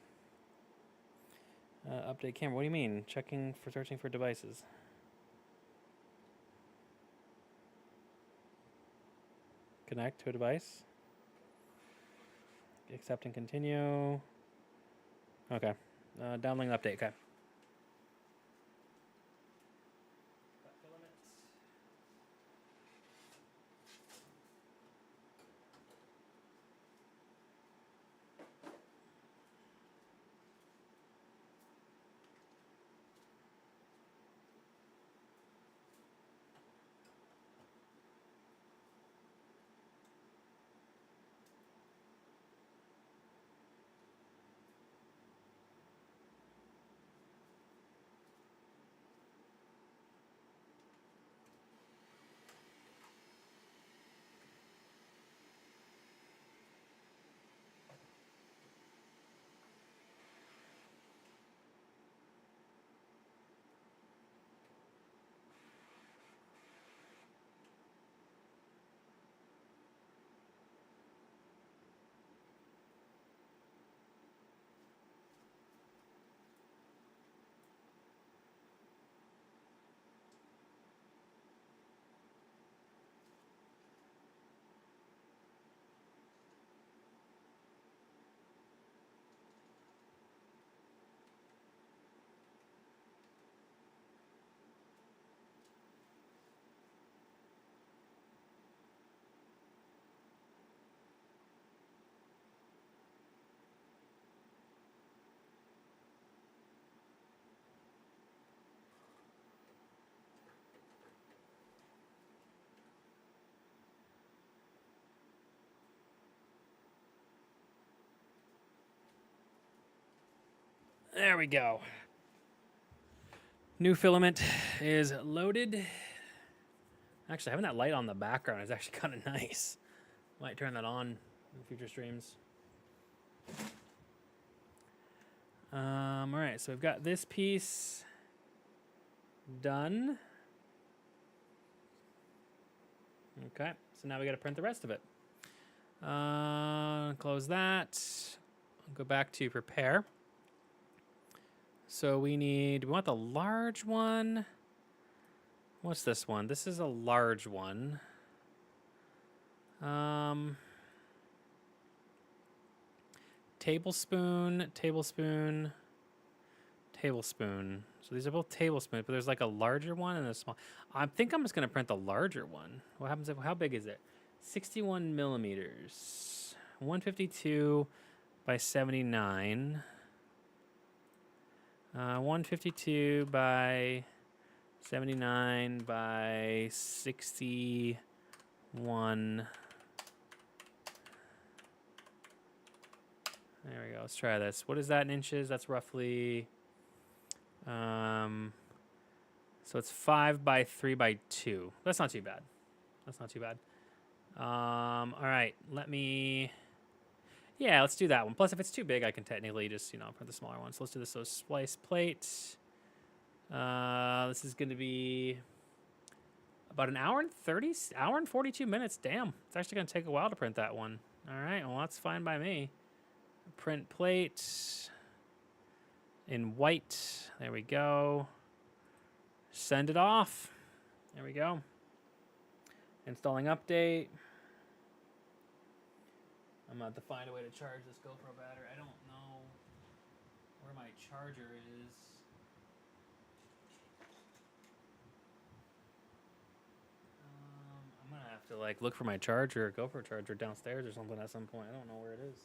Update camera. What do you mean? Searching for devices. Connect to a device. Accept and continue. Okay. Downlink update. Okay. There we go. New filament is loaded. Actually, having that light on the background is actually kind of nice. Might turn that on in future streams. All right, so we've got this piece done. Okay, so now we got to print the rest of it. Close that. I'll go back to prepare. So we want the large one. What's this one? This is a large one. Tablespoon, tablespoon, tablespoon. So these are both tablespoons, but there's like a larger one and a small. I think I'm just going to print the larger one. What happens if, how big is it? 61 millimeters. 152 by 79. 152 by 79 by 61 There we go. Let's try this. What is that in inches? That's roughly, so it's 5 by 3 by 2. That's not too bad. That's not too bad. All right, yeah, let's do that one. Plus, if it's too big, I can technically just, print the smaller one. So let's do this. So splice plate. This is going to be about an hour and 42 minutes. Damn, it's actually going to take a while to print that one. All right, well, that's fine by me. Print plate in white. There we go. Send it off. There we go. Installing update. I'm going to have to find a way to charge this GoPro battery. I don't know where my charger is. I'm going to have to look for my charger, GoPro charger downstairs or something at some point. I don't know where it is.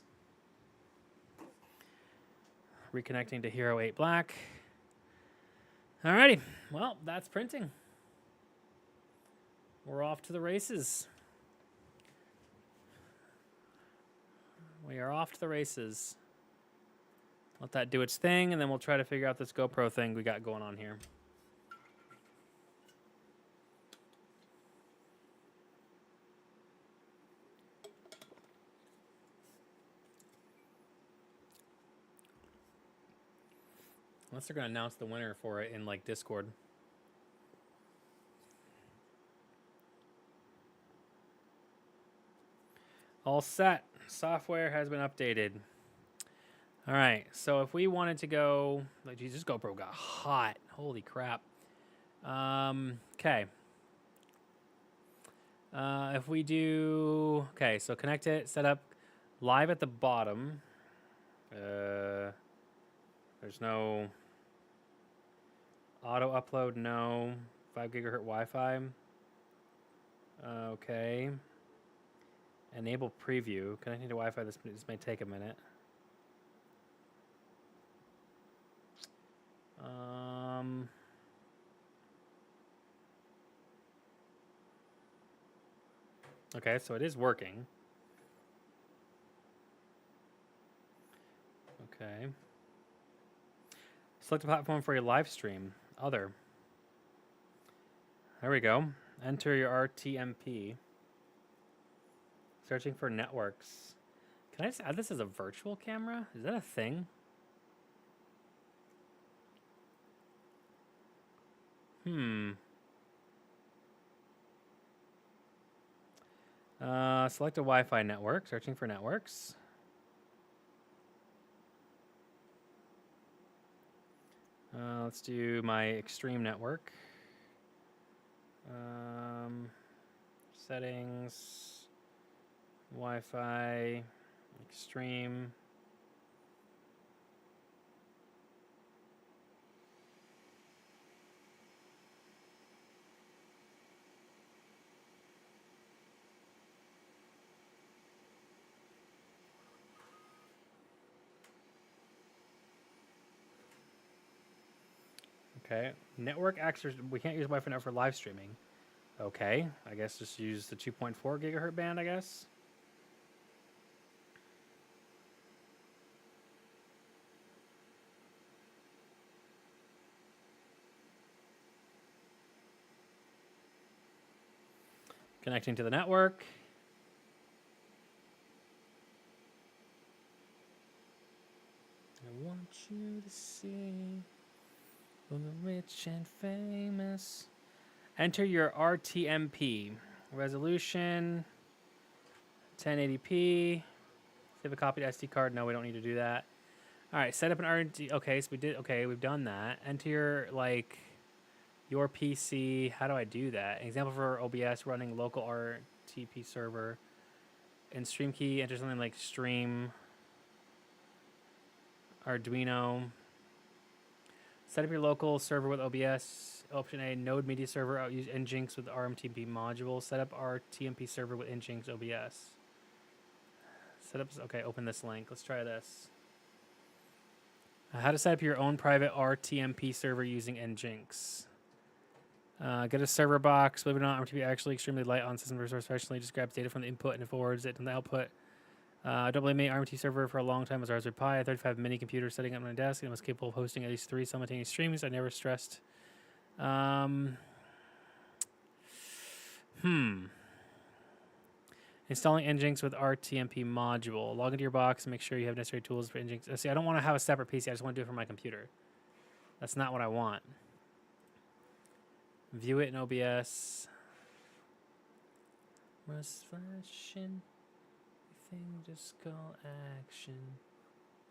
Reconnecting to Hero 8 Black. Alrighty. Well, that's printing. We're off to the races. We are off to the races. Let that do its thing, and then we'll try to figure out this GoPro thing we got going on here. Unless they're going to announce the winner for it in, Discord. All set. Software has been updated. All right. So if we wanted to go, Jesus, GoPro got hot. Holy crap. Okay. If we do, okay, so connect it, set up live at the bottom. There's no auto upload. No 5 gigahertz Wi-Fi. Okay. Enable preview. Connecting to Wi-Fi. This may take a minute. Okay, so it is working. Okay. Select a platform for your live stream. Other. There we go. Enter your RTMP. Searching for networks. Can I just add this as a virtual camera? Is that a thing? Select a Wi-Fi network. Searching for networks. Let's do my Extreme network. Settings. Wi-Fi. Extreme. Okay. Network access. We can't use Wi-Fi network for live streaming. Okay. I guess just use the 2.4 gigahertz band, I guess. Connecting to the network. I want you to see the rich and famous. Enter your RTMP. Resolution 1080p. Save a copy to SD card. No, we don't need to do that. All right, set up an RT. Okay, so we did. Okay, we've done that. Enter your PC. How do I do that? An example for OBS running local RTP server. In stream key, enter something like stream. Arduino. Set up your local server with OBS. Option A, Node Media Server. Use Nginx with RMTP module. Set up RTMP server with Nginx OBS. Set up. Okay, open this link. Let's try this. How to set up your own private RTMP server using Nginx. Get a server box. Believe it or not, RTMP actually extremely light on system resource. Especially just grabs data from the input and forwards it to the output. Don't blame me. RMT server for a long time was Raspberry Pi. 35 mini computer setting up on my desk and was capable of hosting at least 3 simultaneous streams. I never stressed. Installing Nginx with RTMP module. Log into your box and make sure you have necessary tools for Nginx. See, I don't want to have a separate PC. I just want to do it from my computer. That's not what I want. View it in OBS. Must fashion. Thing just call action.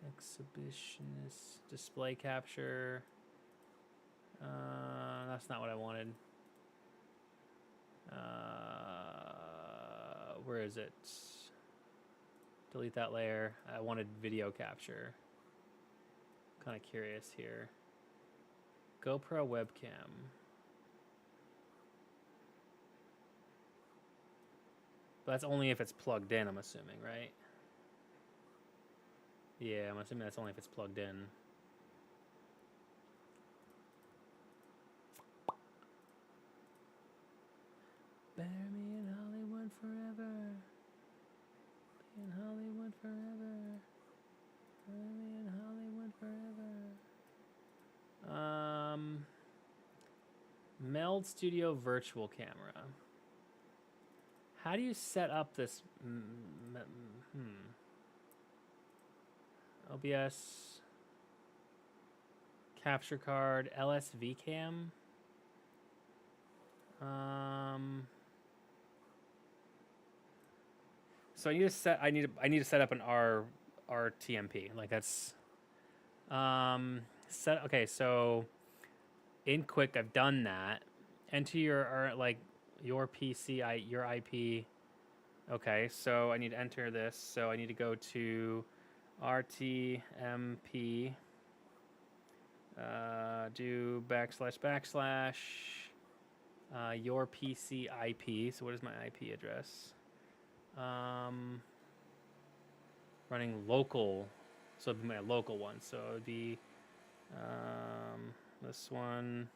Exhibitionist. Display capture. That's not what I wanted. Where is it? Delete that layer. I wanted video capture. Kind of curious here. GoPro webcam. But that's only if it's plugged in, I'm assuming, right? Yeah, I'm assuming that's only if it's plugged in. Bury me in Hollywood forever. Be in Hollywood forever. Bury me in Hollywood forever. Meld Studio virtual camera. How do you set up this? OBS. Capture card. LSV cam. So I need to set up an RTMP. Like that's okay, so in Quick I've done that. Enter your PC, your IP. Okay, so I need to enter this. So I need to go to RTMP. Do / your PC IP. So what is my IP address? Running local, so it'd be my local one. So it would be this one.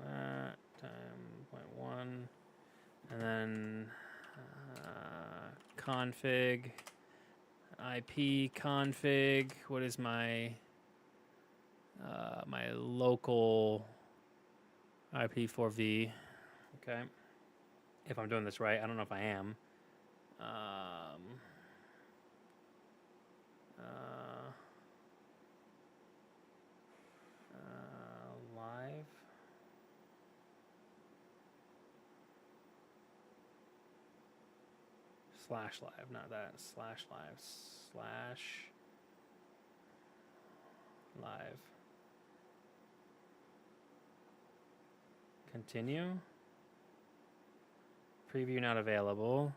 That time 0.1, and then config, IP config. What is my my local IP4V? Okay, if I'm doing this right, I don't know if I am. Live. /live, not that. /live. Continue. Preview not available.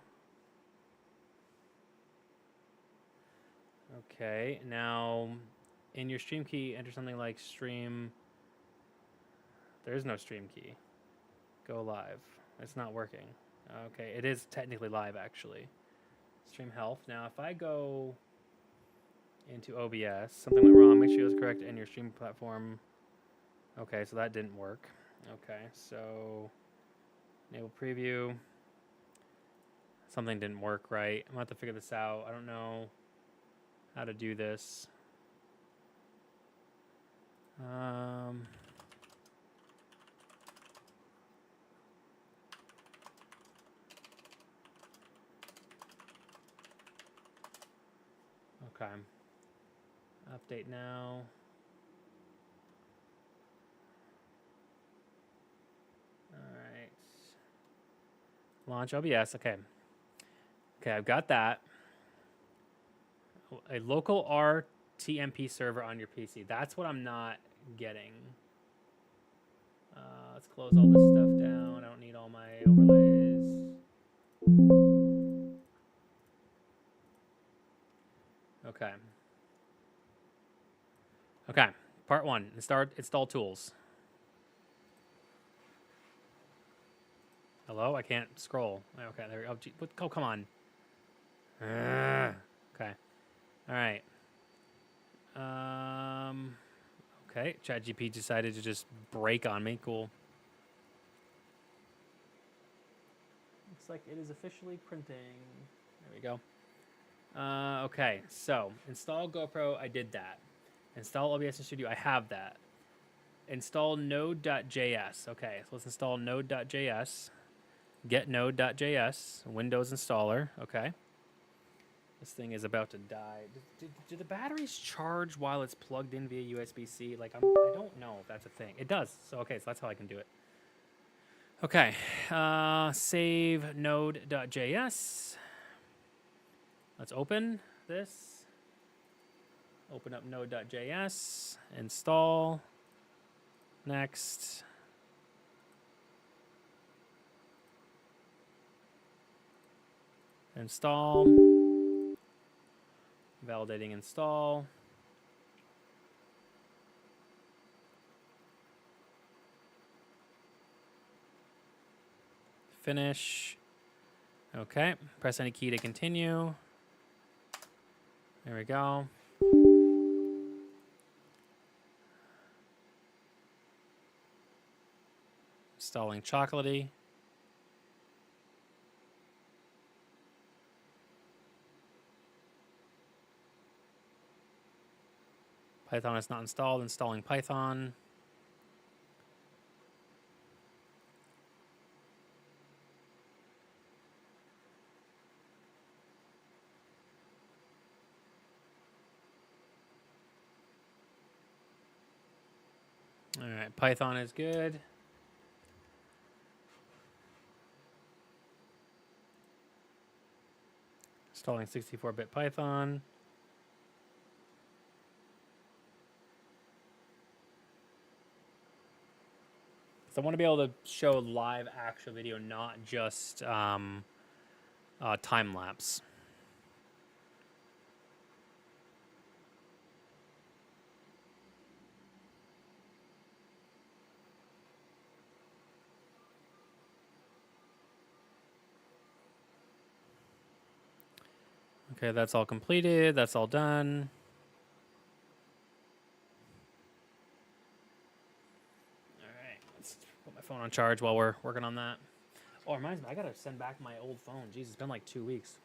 Okay, now in your stream key, enter something like stream. There is no stream key. Go live. It's not working. Okay, it is technically live actually. Stream health. Now if I go into OBS, something went wrong. Make sure it was correct in your stream platform. Okay, so that didn't work. Okay, so enable preview. Something didn't work right. I'm gonna have to figure this out. I don't know how to do this. Okay. Update now. All right. Launch OBS. Okay. Okay, I've got that. A local RTMP server on your PC. That's what I'm not getting. Let's close all this stuff down. I don't need all my overlays. Okay. Okay. Part 1. Install tools. Hello? I can't scroll. Okay, there we go. Oh, come on. Okay. All right. Okay, ChatGPT decided to just break on me. Cool. Looks like it is officially printing. There we go. Okay, so install GoPro, I did that. Install OBS in Studio, I have that. Install node.js. Okay, so let's install node.js. Get node.js, Windows installer. Okay. This thing is about to die. Do the batteries charge while it's plugged in via USB-C? Like, I don't know if that's a thing. It does. So, okay, so that's how I can do it. Okay. Save node.js. Let's open this. Open up node.js. Install. Next. Install. Validating install. Finish. Okay. Press any key to continue. There we go. Installing Chocolatey. Python is not installed. Installing Python. All right, Python is good. Installing 64-bit Python. So I want to be able to show live actual video, not just time lapse. Okay, that's all completed. That's all done. All right, let's put my phone on charge while we're working on that. Oh, it reminds me, I gotta send back my old phone. Jeez, it's been like 2 weeks.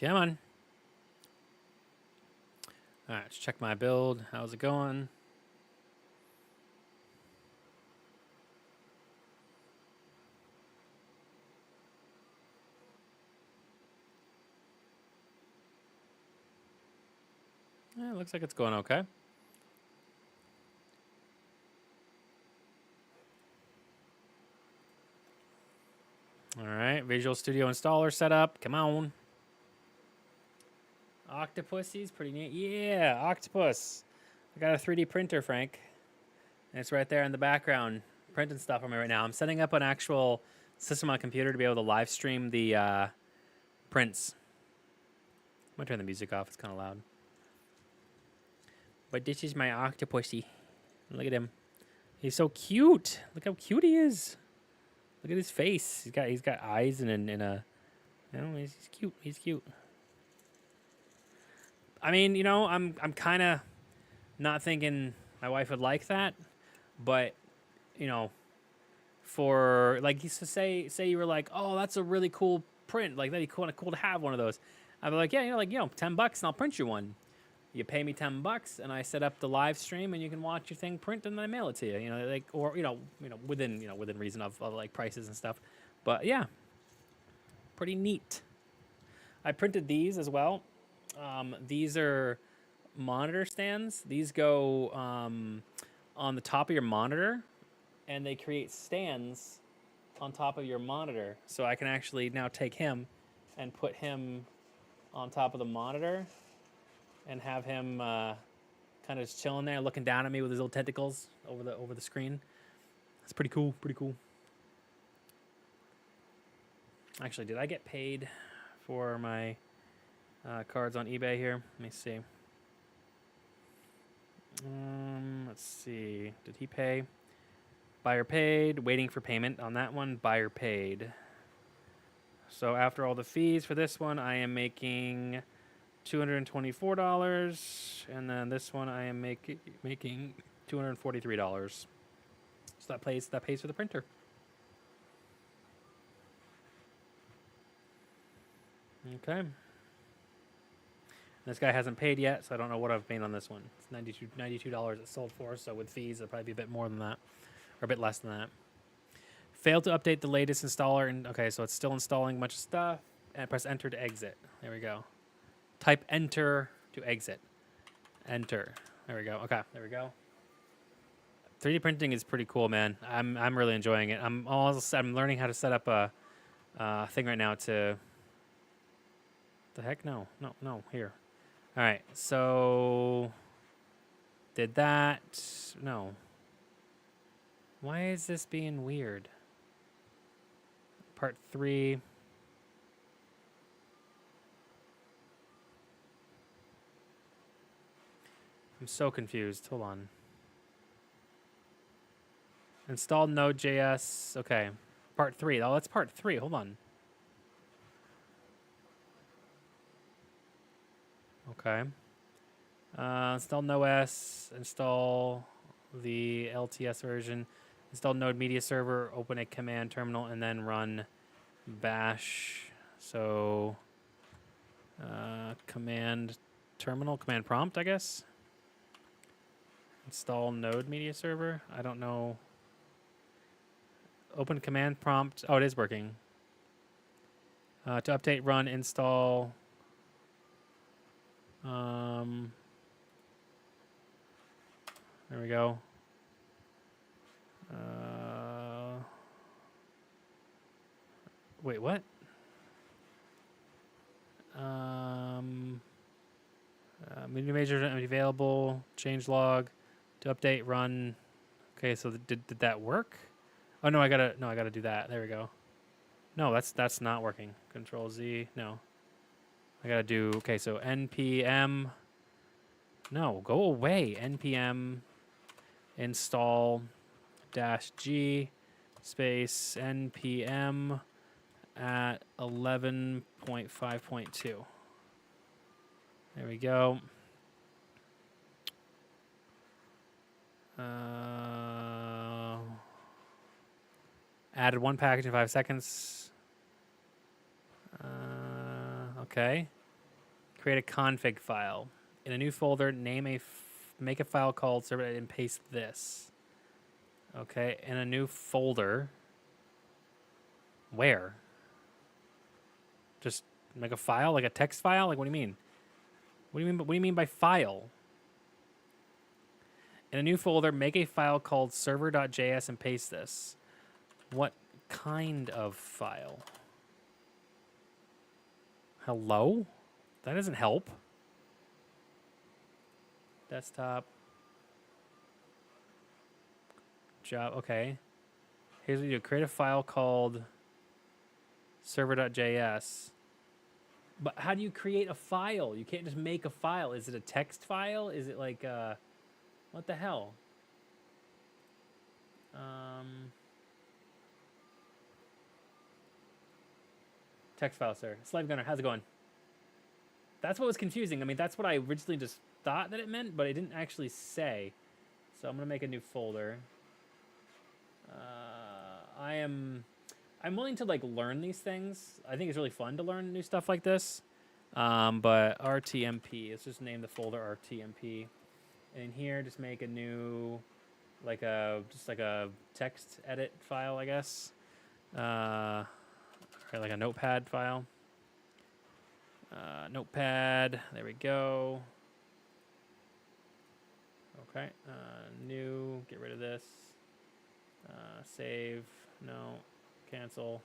Come on. All right, let's check my build. How's it going? Yeah, it looks like it's going okay. All right, Visual Studio installer setup. Come on. Octopuses, pretty neat. Yeah, octopus. I got a 3D printer, Frank. And it's right there in the background, printing stuff for me right now. I'm setting up an actual system on a computer to be able to live stream the prints. I'm gonna turn the music off. It's kind of loud. But this is my octopusy. Look at him. He's so cute. Look how cute he is. Look at his face. He's got eyes and a. You know, he's cute. He's cute. I mean, you know, I'm kind of not thinking my wife would like that, but you know, for like, say you were like, oh, that's a really cool print, like that'd be cool to have one of those. I'd be like, yeah, $10 and I'll print you one. You pay me $10 and I set up the live stream and you can watch your thing print and then I mail it to you. You know, like, or within reason of like prices and stuff. But yeah, pretty neat. I printed these as well. These are monitor stands. These go on the top of your monitor, and they create stands on top of your monitor. So I can actually now take him and put him on top of the monitor and have him kind of just chilling there, looking down at me with his little tentacles over the screen. That's pretty cool. Pretty cool. Actually, did I get paid for my cards on eBay here? Let me see. Let's see. Did he pay? Buyer paid. Waiting for payment on that one. Buyer paid. So after all the fees for this one, I am making $224, and then this one I am making $243. So that pays for the printer. Okay. This guy hasn't paid yet, so I don't know what I've made on this one. It's $92 it sold for, so with fees it'll probably be a bit more than that, or a bit less than that. Failed to update the latest installer, and okay, so it's still installing a bunch of stuff. And press enter to exit. There we go. Type enter to exit. Enter. There we go. Okay, there we go. 3D printing is pretty cool, man. I'm really enjoying it. I'm learning how to set up a thing right now to. The heck? No. Here. All right. So did that? No. Why is this being weird? Part 3. I'm so confused. Hold on. Install Node.js. Okay. Part 3. Oh, that's part 3. Hold on. Okay. Install Node.js. Install the LTS version. Install Node Media Server. Open a command terminal and then run bash. So command terminal, command prompt, I guess. Install Node Media Server. I don't know. Open command prompt. Oh, it is working. To update, run, install. There we go. Wait, what? Media major available. Change log. To update, run. Okay, so did that work? Oh no, I gotta do that. There we go. No, that's not working. Control Z. No. I gotta do. Okay, so npm. No, go away. npm install -g space npm at 11.5.2. There we go. Added one package in 5 seconds. Okay. Create a config file. In a new folder, make a file called server and paste this. Okay, in a new folder. Where? Just make a file, like a text file? Like, what do you mean? What do you mean by file? In a new folder, make a file called server.js and paste this. What kind of file? Hello? That doesn't help. Desktop. Job. Okay. Here's what you do. Create a file called server.js. But how do you create a file? You can't just make a file. Is it a text file? Is it like what the hell? Text file, sir. Slave Gunner, how's it going? That's what was confusing. I mean, that's what I originally just thought that it meant, but it didn't actually say. So I'm gonna make a new folder. I'm willing to like learn these things. I think it's really fun to learn new stuff like this. But RTMP, let's just name the folder RTMP. And in here, just make a new, like a text edit file, I guess. Or like a notepad file. Notepad, there we go. Okay, new, get rid of this. Save, no, cancel.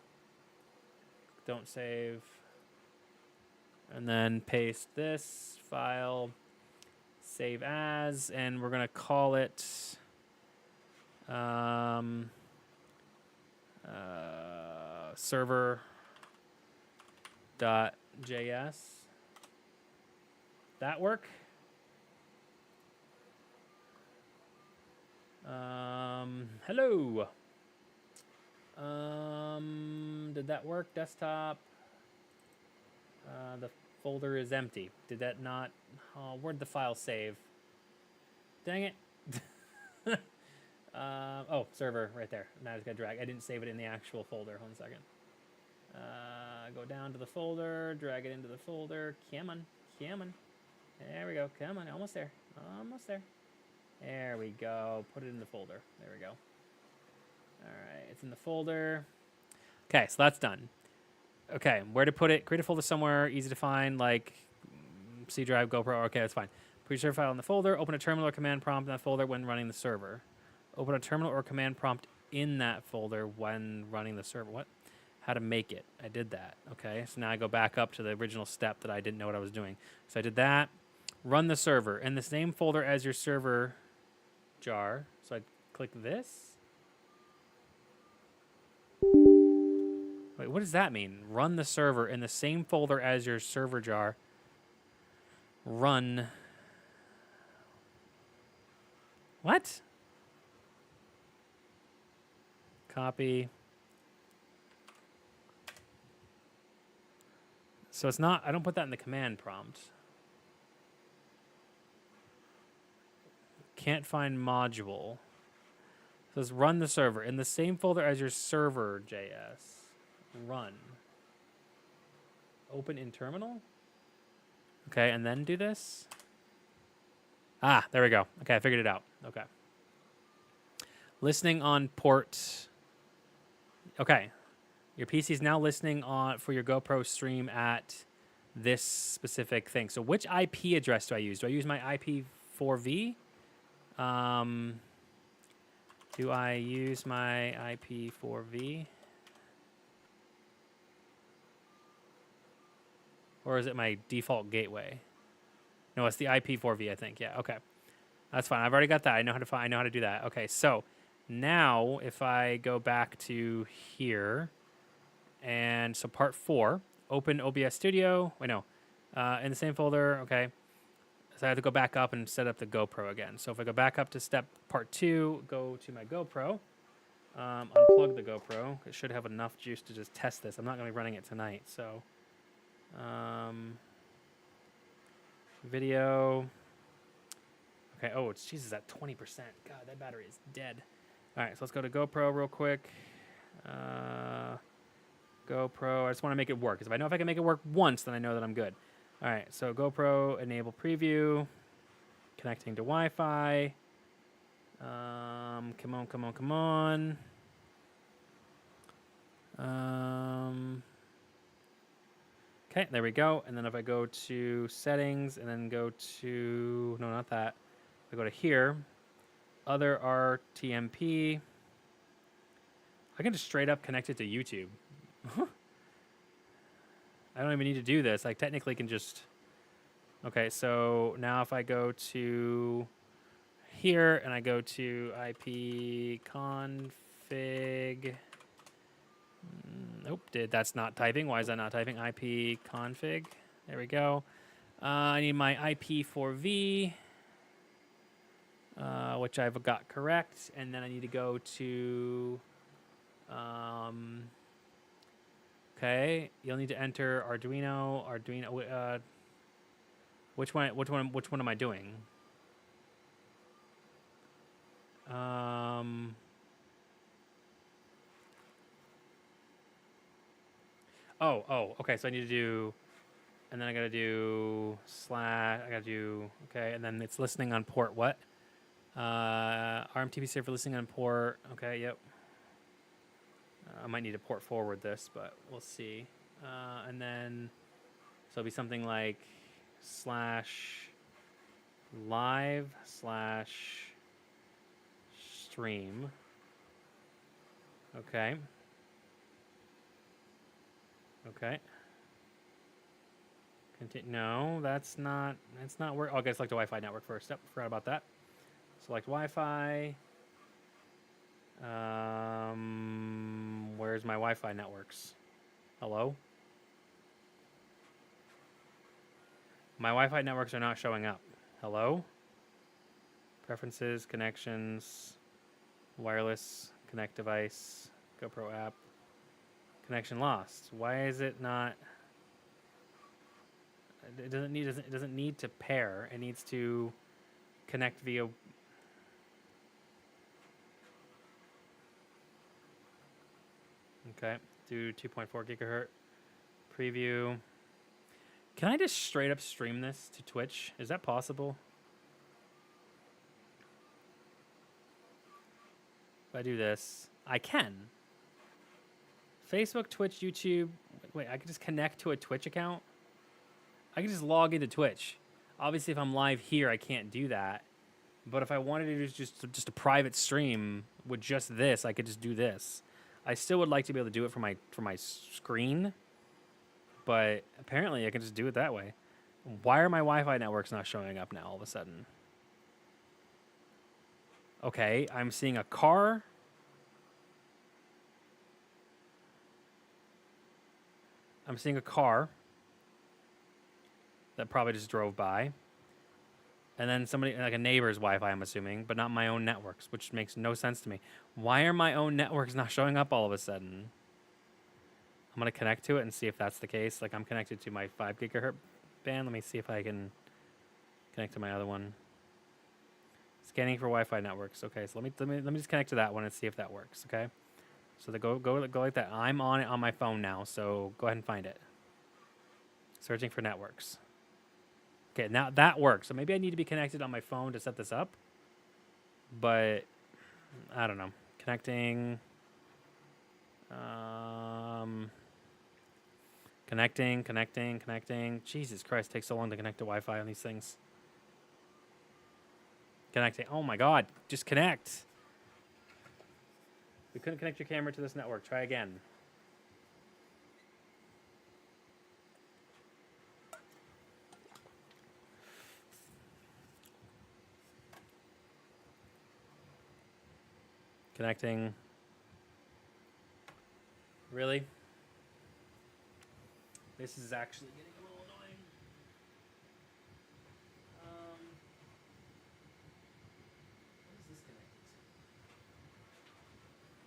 Don't save. And then paste this file, Save as, and we're gonna call it server.js. That work? Hello. Did that work? Desktop. The folder is empty. Did that not? Oh, where'd the file save? Dang it. Oh, server right there. Now I just got drag. I didn't save it in the actual folder. 1 second. Go down to the folder, drag it into the folder. Come on, come on. There we go. Come on, almost there. Almost there. There we go. Put it in the folder. There we go. All right, it's in the folder. Okay, so that's done. Okay, where to put it? Create a folder somewhere, easy to find, like C drive, GoPro. Okay, that's fine. Put your server file in the folder. Open a terminal or command prompt in that folder when running the server. Open a terminal or command prompt in that folder when running the server. What? How to make it. I did that. Okay, so now I go back up to the original step that I didn't know what I was doing. So I did that. Run the server in the same folder as your server jar. So I click this. Wait, what does that mean? Run the server in the same folder as your server jar. Run. What? Copy. So it's not, I don't put that in the command prompt. Can't find module. It says run the server in the same folder as your server JS. Run. Open in terminal. Okay, and then do this. Ah, there we go. Okay, I figured it out. Okay. Listening on port. Okay. Your PC is now listening on for your GoPro stream at this specific thing. So which IP address do I use? Do I use my IP4V? Do I use my IP4V? Or is it my default gateway? No, it's the IP4V, I think. Yeah, okay. That's fine. I've already got that. I know how to find, I know how to do that. Okay, so now if I go back to here, and so part 4, open OBS Studio. Wait, no. In the same folder, okay. So I have to go back up and set up the GoPro again. So if I go back up to step part 2, go to my GoPro, unplug the GoPro. It should have enough juice to just test this. I'm not going to be running it tonight, so... video. Okay, oh, it's Jesus at 20%. God, that battery is dead. All right, so let's go to GoPro real quick. GoPro, I just want to make it work. Because if I know if I can make it work once, then I know that I'm good. All right, so GoPro, enable preview. Connecting to Wi-Fi. Come on, come on, come on. Okay, there we go. And then if I go to settings and then go to, no, not that. I go to here, other RTMP. I can just straight up connect it to YouTube. I don't even need to do this. I technically can just, okay, so now if I go to here and I go to IP config, nope, that's not typing. Why is that not typing? IP config. There we go. I need my IP4V, which I've got correct. And then I need to go to, okay, you'll need to enter Arduino, which one am I doing? Oh, okay, so I need to do, and then I gotta do I gotta do, okay, and then it's listening on port what? RMTP server listening on port, okay, yep. I might need to port forward this, but we'll see. And then, so it'll be something like /live/stream. Okay. Okay. No, that's not. It's not work. Oh, okay, select a Wi-Fi network first. Yep, forgot about that. Select Wi-Fi. Where's my Wi-Fi networks? Hello? My Wi-Fi networks are not showing up. Hello? Preferences, connections, wireless, connect device, GoPro app, connection lost. Why is it not? It doesn't need to pair. It needs to connect via. Okay, do 2.4 gigahertz preview. Can I just straight up stream this to Twitch? Is that possible? If I do this, I can. Facebook, Twitch, YouTube. Wait, I could just connect to a Twitch account? I can just log into Twitch. Obviously, if I'm live here, I can't do that. But if I wanted to do just a private stream with just this, I could just do this. I still would like to be able to do it from my screen, but apparently I can just do it that way. Why are my Wi-Fi networks not showing up now all of a sudden? Okay, I'm seeing a car. I'm seeing a car that probably just drove by. And then somebody, like a neighbor's Wi-Fi, I'm assuming, but not my own networks, which makes no sense to me. Why are my own networks not showing up all of a sudden? I'm going to connect to it and see if that's the case. Like, I'm connected to my 5 gigahertz band. Let me see if I can connect to my other one. Scanning for Wi-Fi networks. Okay, so let me just connect to that one and see if that works, okay? So go like that. I'm on it on my phone now, so go ahead and find it. Searching for networks. Okay, now that works. So maybe I need to be connected on my phone to set this up. But I don't know. Connecting. Connecting. Jesus Christ, it takes so long to connect to Wi-Fi on these things. Connecting. Oh my God, just connect. We couldn't connect your camera to this network. Try again. Connecting. Really? This is actually getting a little annoying. What is this connected to?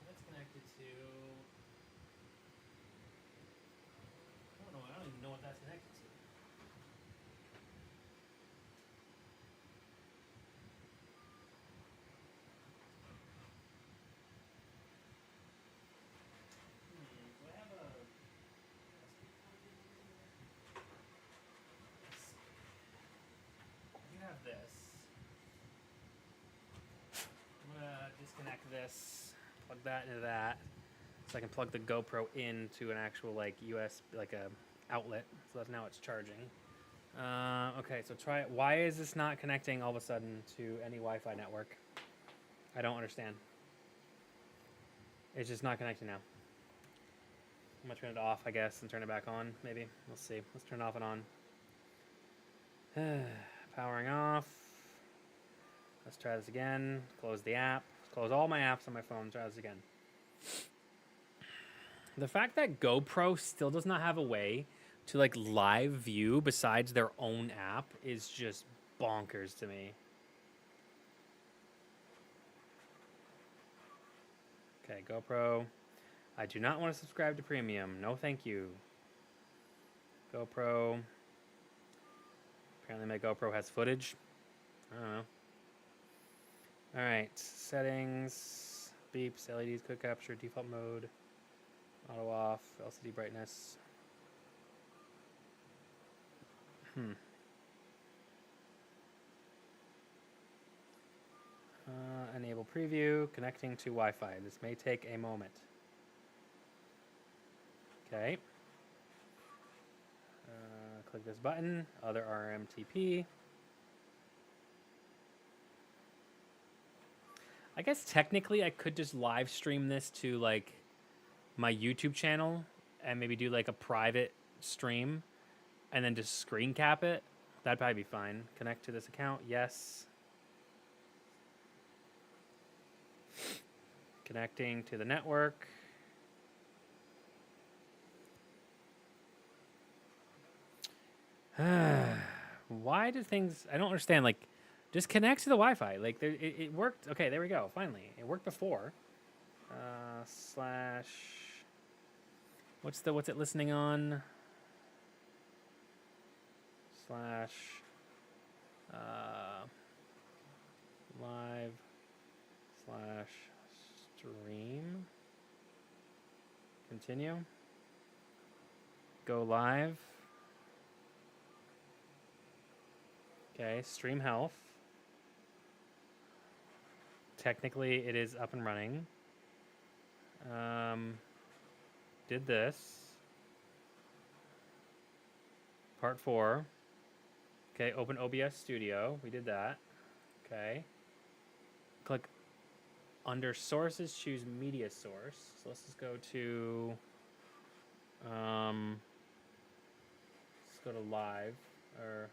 That's connected to. I don't know. I don't even know what that's connected to. Do I have a? You have this. I'm gonna disconnect this, plug that into that, so I can plug the GoPro into an actual like US like a outlet. So that's now it's charging. Okay, so try it. Why is this not connecting all of a sudden to any Wi-Fi network? I don't understand. It's just not connecting now. I'm gonna turn it off, I guess, and turn it back on. Maybe we'll see. Let's turn it off and on. Powering off. Let's try this again. Close the app. Close all my apps on my phone. Try this again. The fact that GoPro still does not have a way to like live view besides their own app is just bonkers to me. Okay, GoPro. I do not want to subscribe to premium. No, thank you. GoPro. Apparently my GoPro has footage. I don't know. All right, settings, beeps, LEDs, quick capture, default mode, auto off, LCD brightness. Enable preview, connecting to Wi-Fi. This may take a moment. Okay. Click this button, other RMTP. I guess technically I could just live stream this to like my YouTube channel and maybe do like a private stream and then just screen cap it. That'd probably be fine. Connect to this account. Yes. Connecting to the network. Why do things... I don't understand. Like, just connect to the Wi-Fi. Like, it worked. Okay, there we go. Finally. It worked before. Slash... What's it listening on? Slash... live... Slash... Stream... Continue. Go live. Okay, stream health. Technically, it is up and running. Did this. Part 4. Okay, open OBS Studio. We did that. Okay. Click under sources, choose media source. So let's just go to let's go to live, or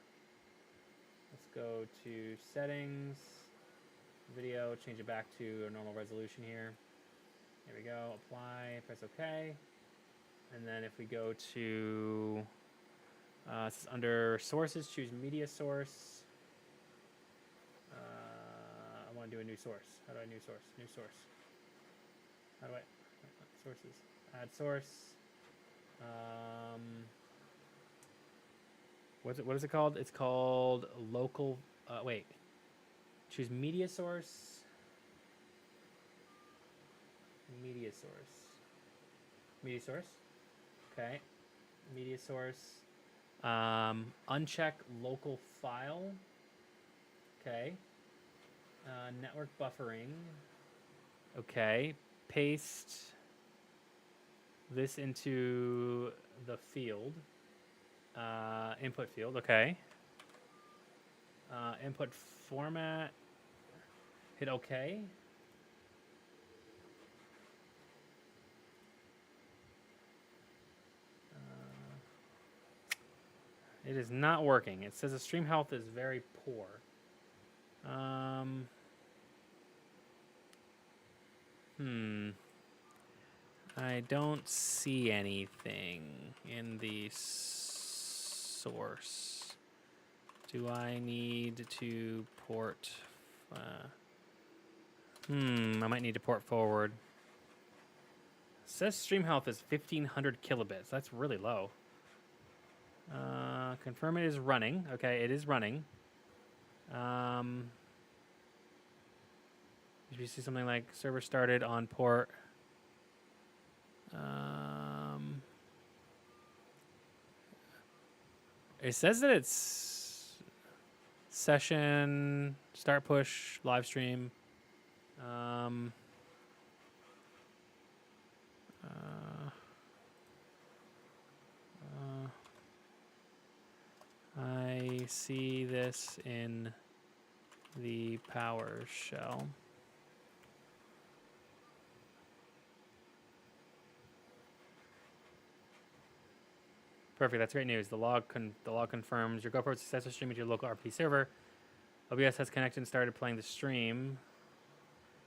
let's go to settings, video, change it back to a normal resolution here. There we go, apply, press OK. And then if we go to this is under sources, choose media source. I want to do a new source. How do I new source? New source. How do I sources? Add source. What is it called? It's called local. Wait. Choose media source. Media source. Media source. Okay. Media source. Uncheck local file. Okay. Network buffering. Okay. Paste this into the field. Input field. Okay. Input format. Hit OK. It is not working. It says the stream health is very poor. I don't see anything in the source. Do I need to port? I might need to port forward. It says stream health is 1500 kilobits. That's really low. Confirm it is running. Okay, it is running. If you see something like server started on port. It says that it's session, start push, live stream. I see this in the PowerShell. Perfect. That's great news. The log confirms your GoPro is successfully streaming to your local RP server. OBS has connected and started playing the stream.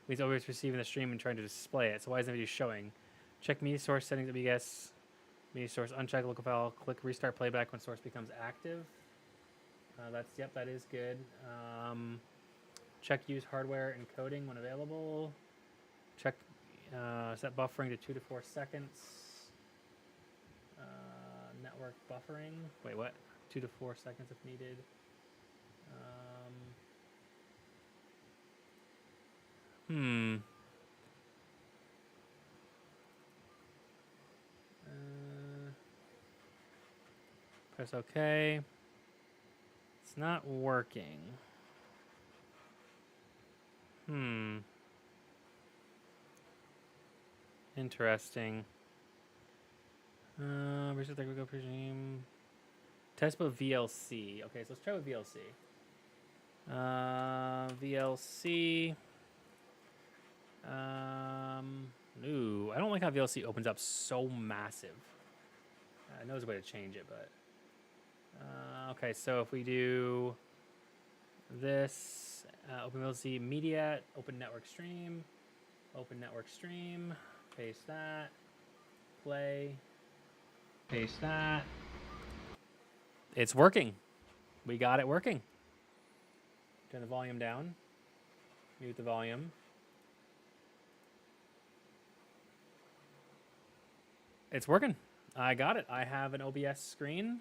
Means OBS receiving the stream and trying to display it. So why isn't the video showing? Check media source settings at OBS. Media source uncheck local file. Click restart playback when source becomes active. That is good. Check use hardware encoding when available. Check set buffering to 2 to 4 seconds. Network buffering. Wait, what? 2 to 4 seconds if needed. Press OK. It's not working. Interesting. Reset the go regime. Test with VLC. Okay, so let's try with VLC. VLC. Ooh, I don't like how VLC opens up so massive. I know there's a way to change it, but Okay, so if we do this, OpenVLC media, open network stream, paste that, play, paste that. It's working. We got it working. Turn the volume down, mute the volume. It's working. I got it. I have an OBS screen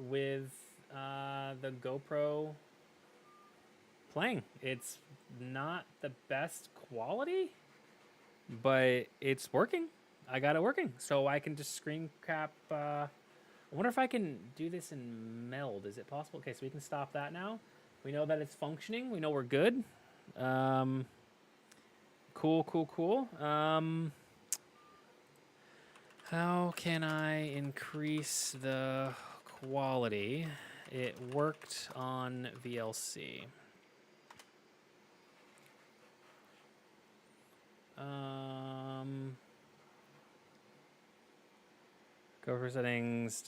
with the GoPro playing. It's not the best quality, but it's working. I got it working. So I can just screen cap. I wonder if I can do this in meld. Is it possible? Okay, so we can stop that now. We know that it's functioning. We know we're good. Cool. How can I increase the quality? It worked on VLC. Go for settings.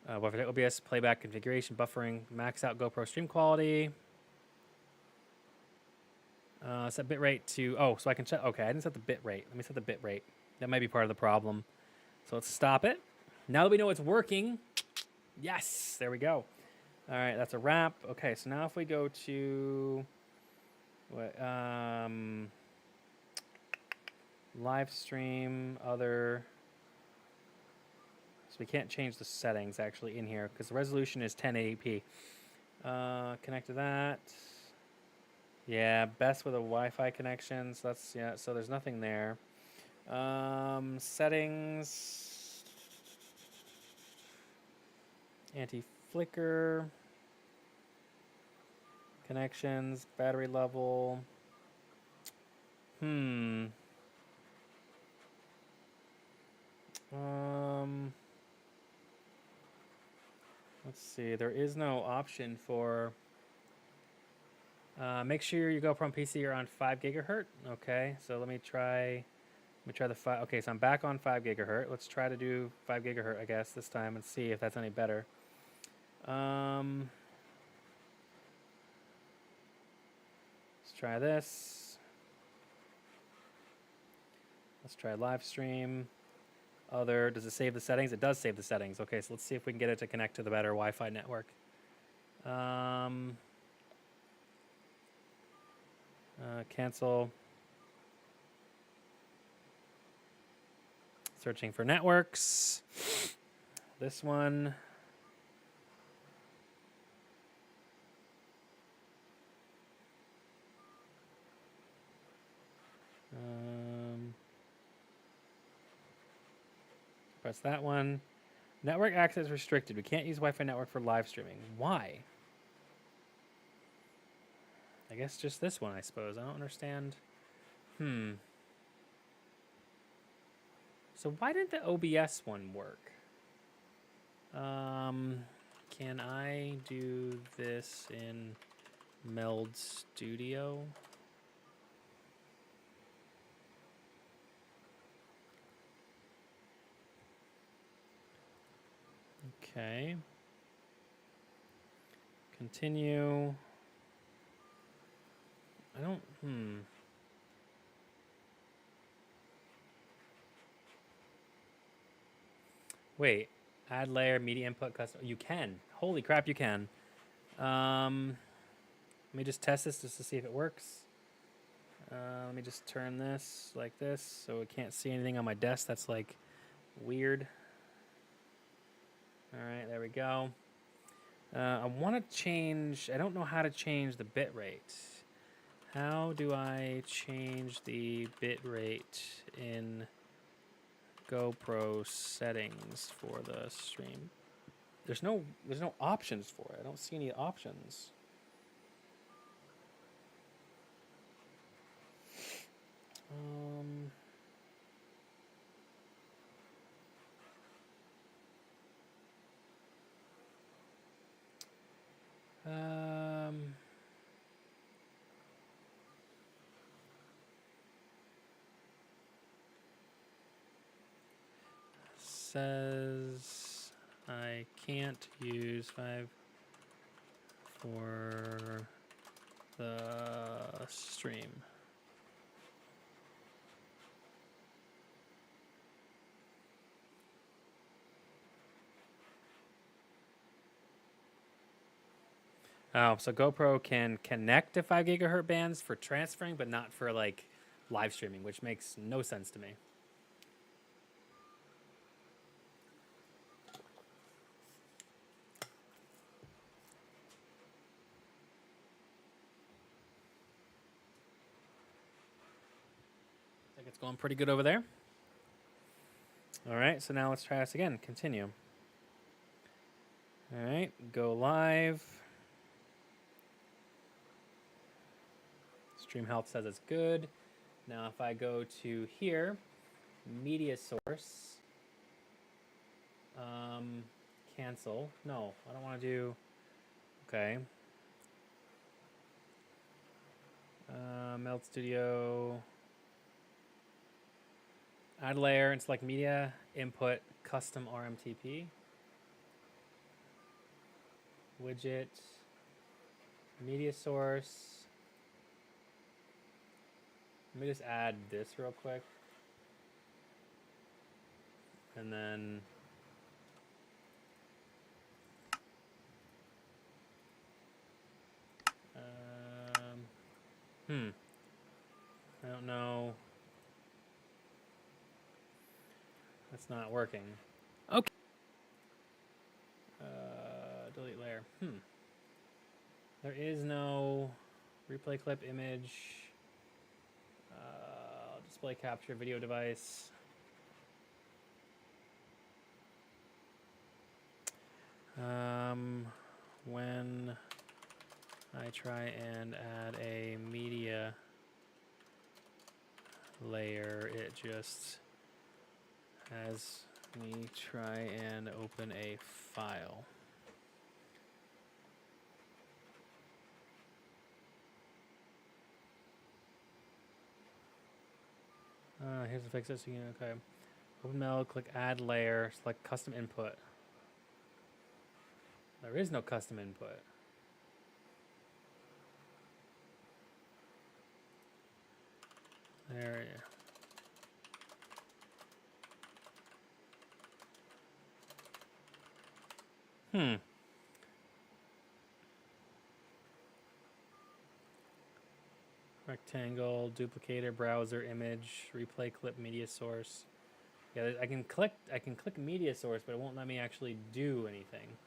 OBS playback configuration, buffering, max out GoPro stream quality. Set bitrate to, so I can check. Okay, I didn't set the bitrate. Let me set the bitrate. That might be part of the problem. So let's stop it. Now that we know it's working, yes, there we go. All right, that's a wrap. Okay, so now if we go to what, live stream, other. So we can't change the settings actually in here because the resolution is 1080p. Connect to that. Yeah, best with a Wi-Fi connection. So that's, yeah, so there's nothing there. Settings. Anti-flicker. Connections, battery level. Let's see. There is no option for. Make sure you go from PC or on 5 gigahertz. Okay, so let me try the 5. Okay, so I'm back on 5 gigahertz. Let's try to do 5 gigahertz, I guess, this time and see if that's any better. Let's try this. Let's try live stream. Other, does it save the settings? It does save the settings. Okay, so let's see if we can get it to connect to the better Wi-Fi network. Cancel. Searching for networks. This one. Press that one. Network access restricted. We can't use Wi-Fi network for live streaming. Why? I guess just this one, I suppose. I don't understand. So why didn't the OBS one work? Can I do this in Meld Studio? Okay. Continue. I don't, Wait, add layer, media input, custom. You can. Holy crap, you can. Let me just test this just to see if it works. Let me just turn this like this so I can't see anything on my desk that's like weird. All right, there we go. I want to change, I don't know how to change the bit rate. How do I change the bit rate in GoPro settings for the stream? There's no options for it. I don't see any options. Says I can't use 5 for the stream. Oh, so GoPro can connect to 5 gigahertz bands for transferring, but not for like live streaming, which makes no sense to me. I think it's going pretty good over there. All right, so now let's try this again. Continue. All right, go live. Stream health says it's good. Now if I go to here, media source, cancel. No, I don't want to do, okay. Meld Studio, add layer and select media, input, custom RMTP, widget, media source. Let me just add this real quick. And then I don't know. That's not working. Okay. Delete layer. There is no replay clip image. Display capture video device. When I try and add a media layer, it just has me try and open a file. Here's the fix this again. Okay. Open meld, click add layer, select custom input. There is no custom input. There. Rectangle, duplicator, browser, image, replay clip, media source. Yeah, I can click media source, but it won't let me actually do anything.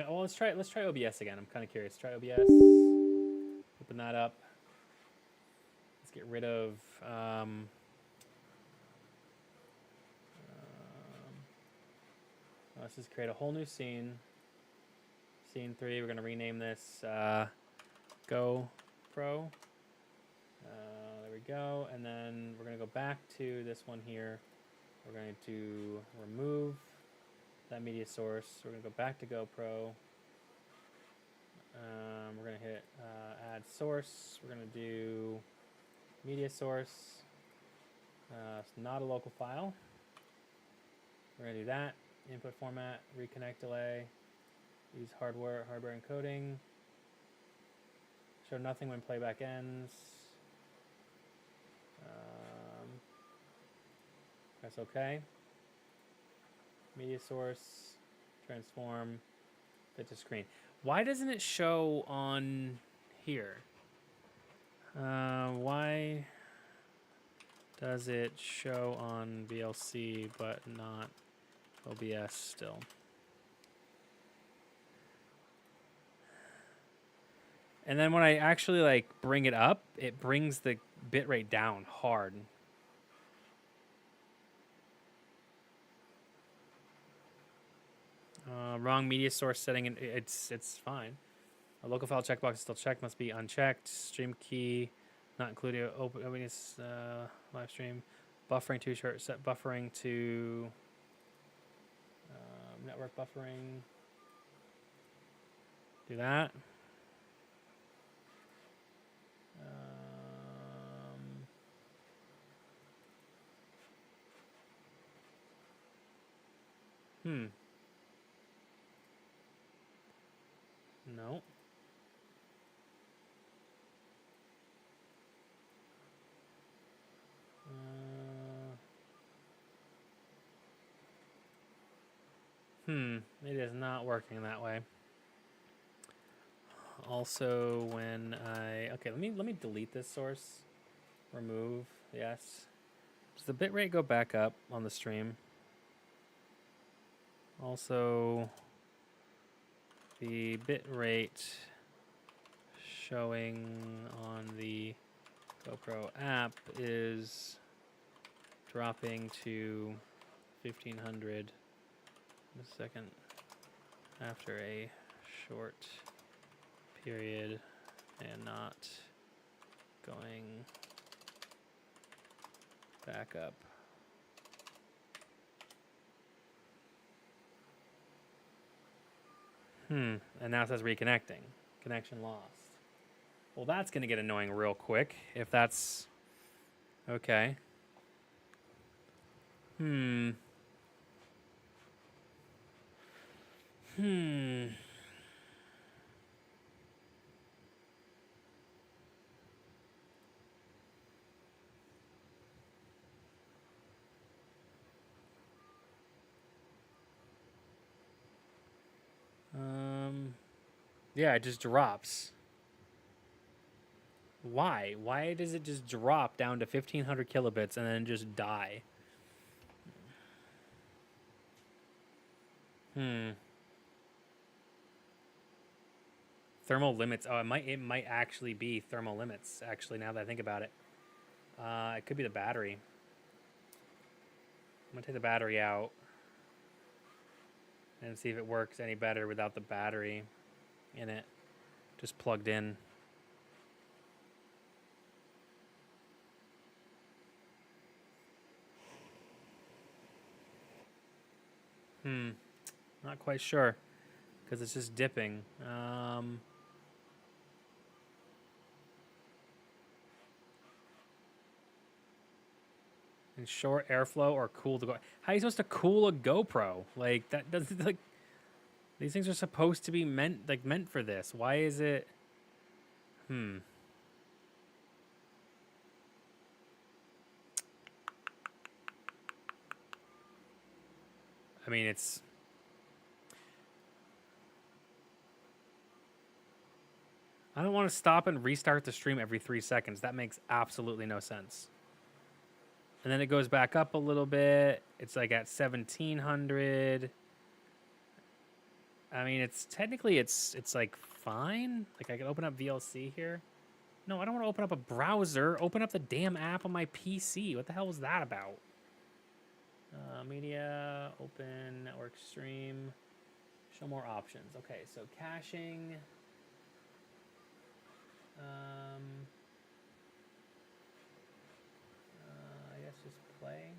Well, let's try OBS again. I'm kind of curious. Try OBS. Open that up. Let's get rid of. Let's just create a whole new scene. Scene 3. We're gonna rename this GoPro. There we go. And then we're gonna go back to this one here. We're going to remove that media source. We're going to go back to GoPro. We're going to hit add source. We're going to do media source. It's not a local file. We're going to do that. Input format, reconnect delay, use hardware encoding. Show nothing when playback ends. Press OK. Media source, transform, fit to screen. Why doesn't it show on here? Why does it show on VLC but not OBS still? And then when I actually like bring it up, it brings the bitrate down hard. Wrong media source setting, and it's fine. A local file checkbox is still checked, must be unchecked. Stream key not included. OBS live stream. Buffering too short. Set buffering to network buffering. Do that. No. It is not working that way. Also, when okay, let me delete this source. Remove, yes. Does the bitrate go back up on the stream? Also, the bitrate showing on the GoPro app is dropping to 1500 a second after a short period and not going back up. And now it says reconnecting. Connection lost. Well, that's going to get annoying real quick if that's okay. Yeah, it just drops. Why? Why does it just drop down to 1500 kilobits and then just die? Thermal limits. Oh, it might actually be thermal limits. Actually, now that I think about it, it could be the battery. I'm gonna take the battery out and see if it works any better without the battery in it, just plugged in. Not quite sure because it's just dipping. And short airflow or cool to go. How are you supposed to cool a GoPro? Like that doesn't like. These things are supposed to be meant for this. Why is it? I mean, it's. I don't want to stop and restart the stream every 3 seconds. That makes absolutely no sense. And then it goes back up a little bit. It's like at 1700. I mean, it's technically it's like fine. Like I can open up VLC here. No, I don't want to open up a browser. Open up the damn app on my PC. What the hell was that about? Media, open, network stream. Show more options. Okay, so caching. I guess just play.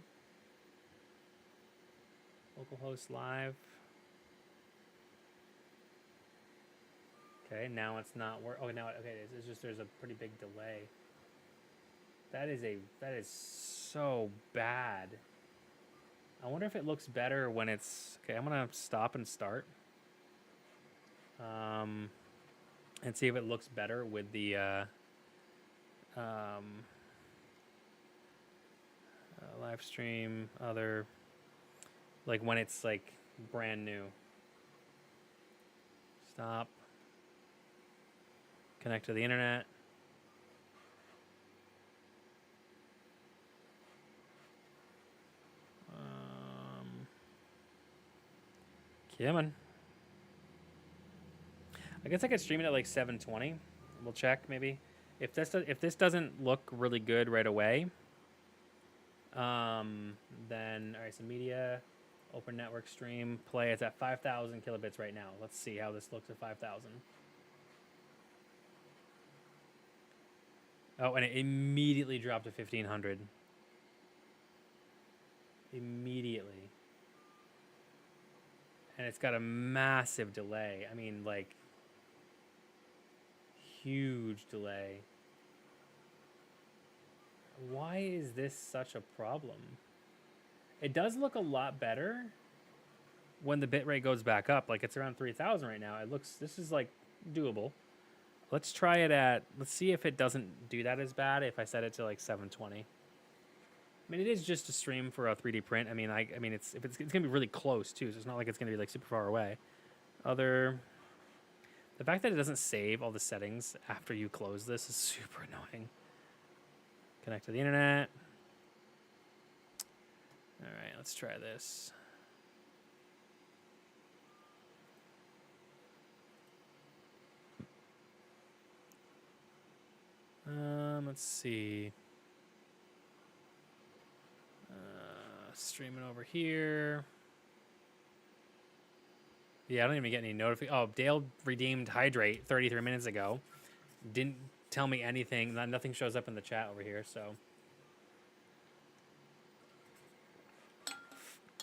Localhost live. Okay, now it's not work. Oh, now okay. It's just there's a pretty big delay. That is so bad. I wonder if it looks better when it's okay. I'm gonna stop and start. And see if it looks better with the live stream, other, like when it's like brand new. Stop. Connect to the internet. Come on. I guess I could stream it at like 720. We'll check maybe. If this doesn't look really good right away, then all right. So media, open network stream, play. It's at 5,000 kilobits right now. Let's see how this looks at 5,000. Oh, and it immediately dropped to 1,500. Immediately. And it's got a massive delay. I mean, like, huge delay. Why is this such a problem? It does look a lot better when the bitrate goes back up. Like, it's around 3000 right now. It looks, this is like doable. Let's try it at, let's see if it doesn't do that as bad if I set it to like 720. I mean, it is just a stream for a 3D print. I mean, it's gonna be really close too, so it's not like it's gonna be like super far away. The fact that it doesn't save all the settings after you close this is super annoying. Connect to the internet. All right, let's try this. Let's see. Streaming over here. Yeah, I don't even get any notification. Oh, Dale redeemed Hydrate 33 minutes ago. Didn't tell me anything. Nothing shows up in the chat over here, so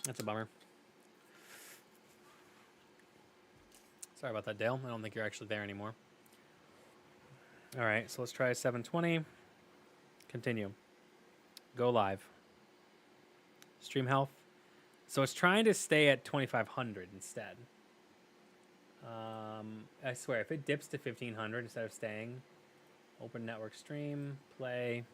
that's a bummer. Sorry about that, Dale. I don't think you're actually there anymore. All right, so let's try 720. Continue. Go live. Stream health. So it's trying to stay at 2500 instead. I swear, if it dips to 1500 instead of staying, open network stream, play.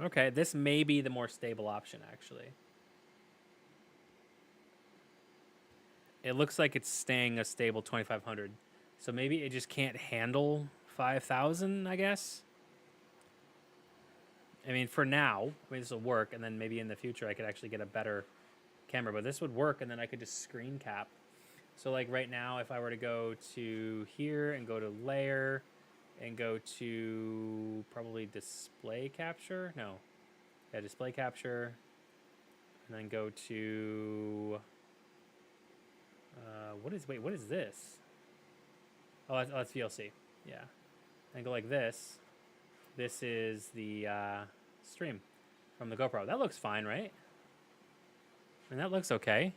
Okay, this may be the more stable option, actually. It looks like it's staying a stable 2500. So maybe it just can't handle 5000, I guess. I mean, for now, I mean, this will work, and then maybe in the future I could actually get a better camera. But this would work, and then I could just screen cap. So, like, right now, if I were to go to here and go to layer and go to probably display capture. No. Yeah, display capture. And then go to... what is this? Oh, that's VLC. Yeah. And go like this. This is the stream from the GoPro. That looks fine, right? And that looks okay.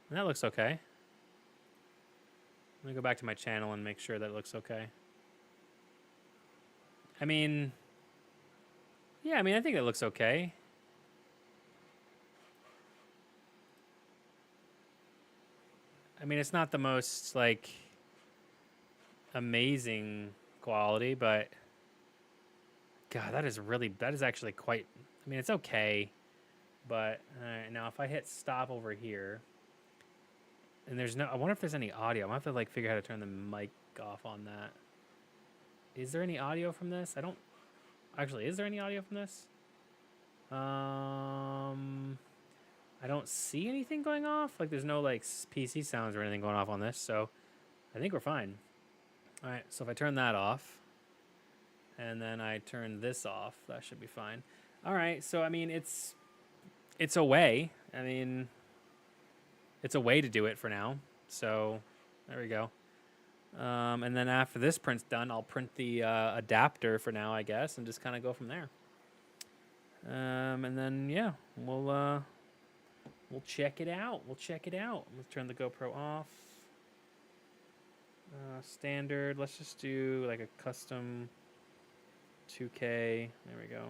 And that looks okay. Let me go back to my channel and make sure that it looks okay. I mean, yeah, I mean, I think it looks okay. I mean, it's not the most, like, amazing quality, but God, that is actually quite, I mean, it's okay, but now if I hit stop over here, and there's no, I wonder if there's any audio. I'm gonna have to like figure out how to turn the mic off on that. Is there any audio from this? I don't, actually, is there any audio from this? I don't see anything going off. Like there's no like PC sounds or anything going off on this, so I think we're fine. All right, so if I turn that off, and then I turn this off, that should be fine. All right, so I mean, it's a way. I mean, it's a way to do it for now. So there we go. And then after this print's done, I'll print the adapter for now, I guess, and just kind of go from there. And then yeah, we'll check it out. We'll check it out. Let's turn the GoPro off. Standard. Let's just do like a custom 2K. There we go.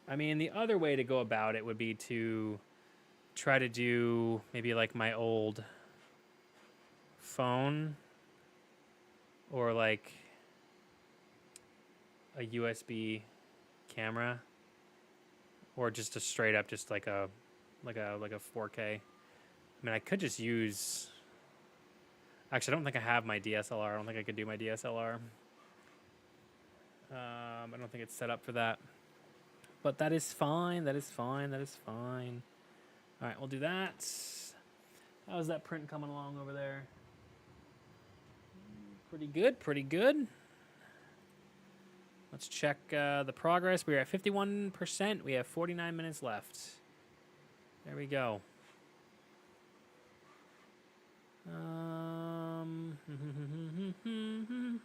I mean, the other way to go about it would be to try to do maybe like my old phone or like a USB camera or just a straight up just like a 4K. I mean, I could just use, actually I don't think I have my DSLR. I don't think I could do my DSLR. I don't think it's set up for that. But that is fine. That is fine. That is fine. All right, we'll do that. How's that print coming along over there? Pretty good, pretty good. Let's check the progress. We're at 51%. We have 49 minutes left. There we go.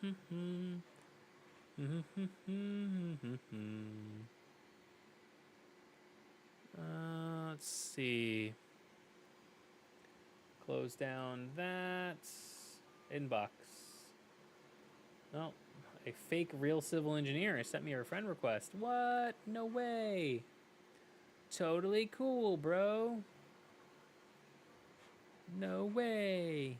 Let's see. Close down that inbox. Oh, a fake real civil engineer sent me a friend request. What? No way. Totally cool, bro. No way.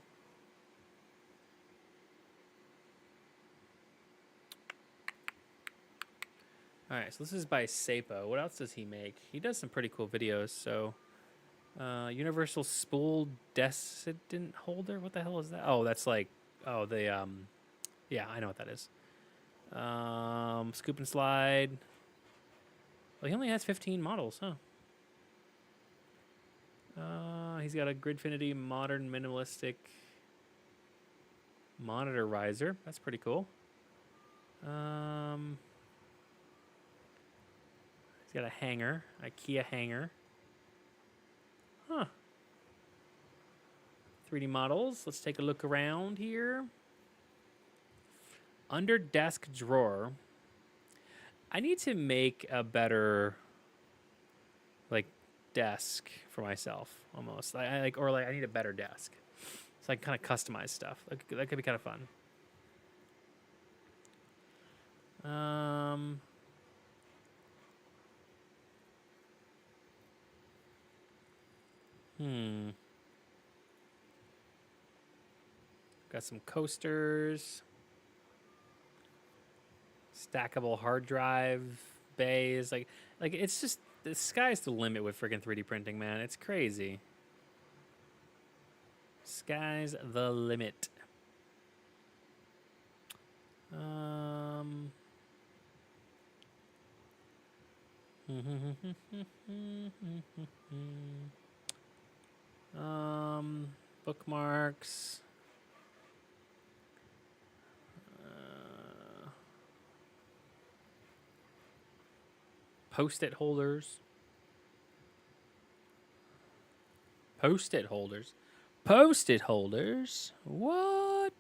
All right, so this is by Sapo. What else does he make? He does some pretty cool videos. So, universal spool decedent holder. What the hell is that? Oh, that's like, oh, yeah, I know what that is. Scoop and slide. Well, he only has 15 models, huh? He's got a Gridfinity modern minimalistic monitor riser. That's pretty cool. He's got a hanger, IKEA hanger. Huh. 3D models. Let's take a look around here. Under desk drawer. I need to make a better, like, desk for myself almost. I need a better desk, so I can kind of customize stuff. That could be kind of fun. Got some coasters, stackable hard drive bays. Like it's just the sky's the limit with freaking 3D printing, man. It's crazy. Sky's the limit. Bookmarks. Post-it holders. Post-it holders. Post-it holders. What?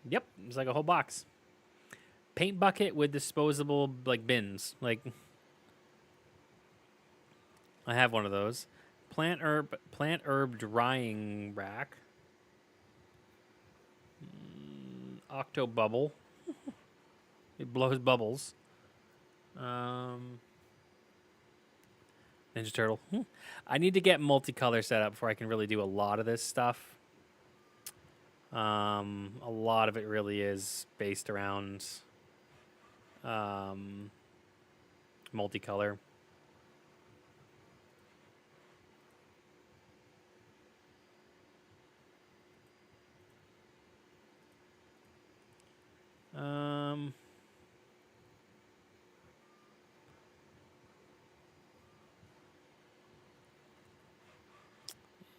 Yep, it's like a whole box. Paint bucket with disposable like bins. Like I have one of those. Plant herb drying rack. Octo bubble. It blows bubbles. Ninja Turtle. I need to get multicolor set up before I can really do a lot of this stuff. A lot of it really is based around multicolor.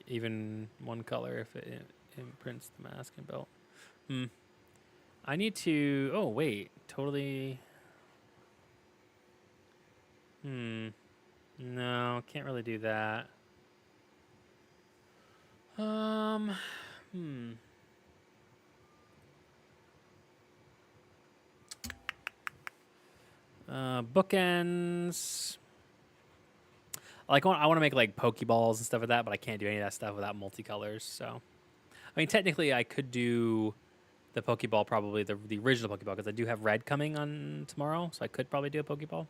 Even one color if it imprints the mask and belt. I need to. Oh wait, totally. No, can't really do that. Bookends. I want to make like Pokeballs and stuff like that, but I can't do any of that stuff without multicolors. So, I mean, technically, I could do the Pokeball, probably the original Pokeball, because I do have red coming on tomorrow, so I could probably do a Pokeball.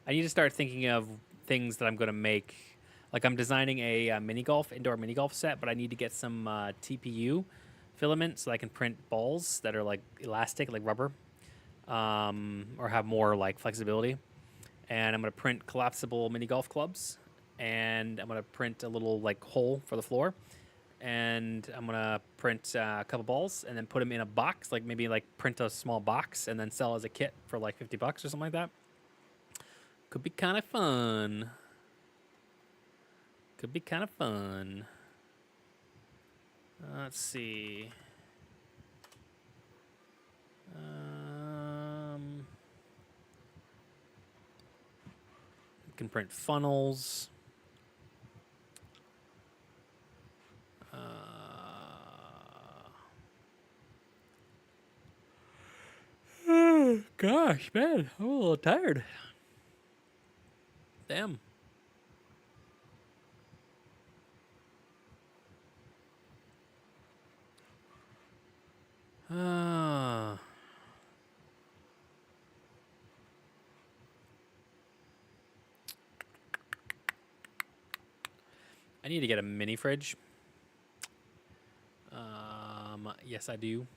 I need to start thinking of things that I'm going to make. Like I'm designing a indoor mini golf set, but I need to get some TPU filament so I can print balls that are like elastic, like rubber, or have more like flexibility. And I'm going to print collapsible mini golf clubs, and I'm going to print a little like hole for the floor, and I'm going to print a couple balls and then put them in a box, like maybe like print a small box and then sell as a kit for like $50 or something like that. Could be kind of fun. Could be kind of fun. Let's see. Can print funnels. Gosh, man, I'm a little tired. Damn. I need to get a mini fridge. Yes, I do.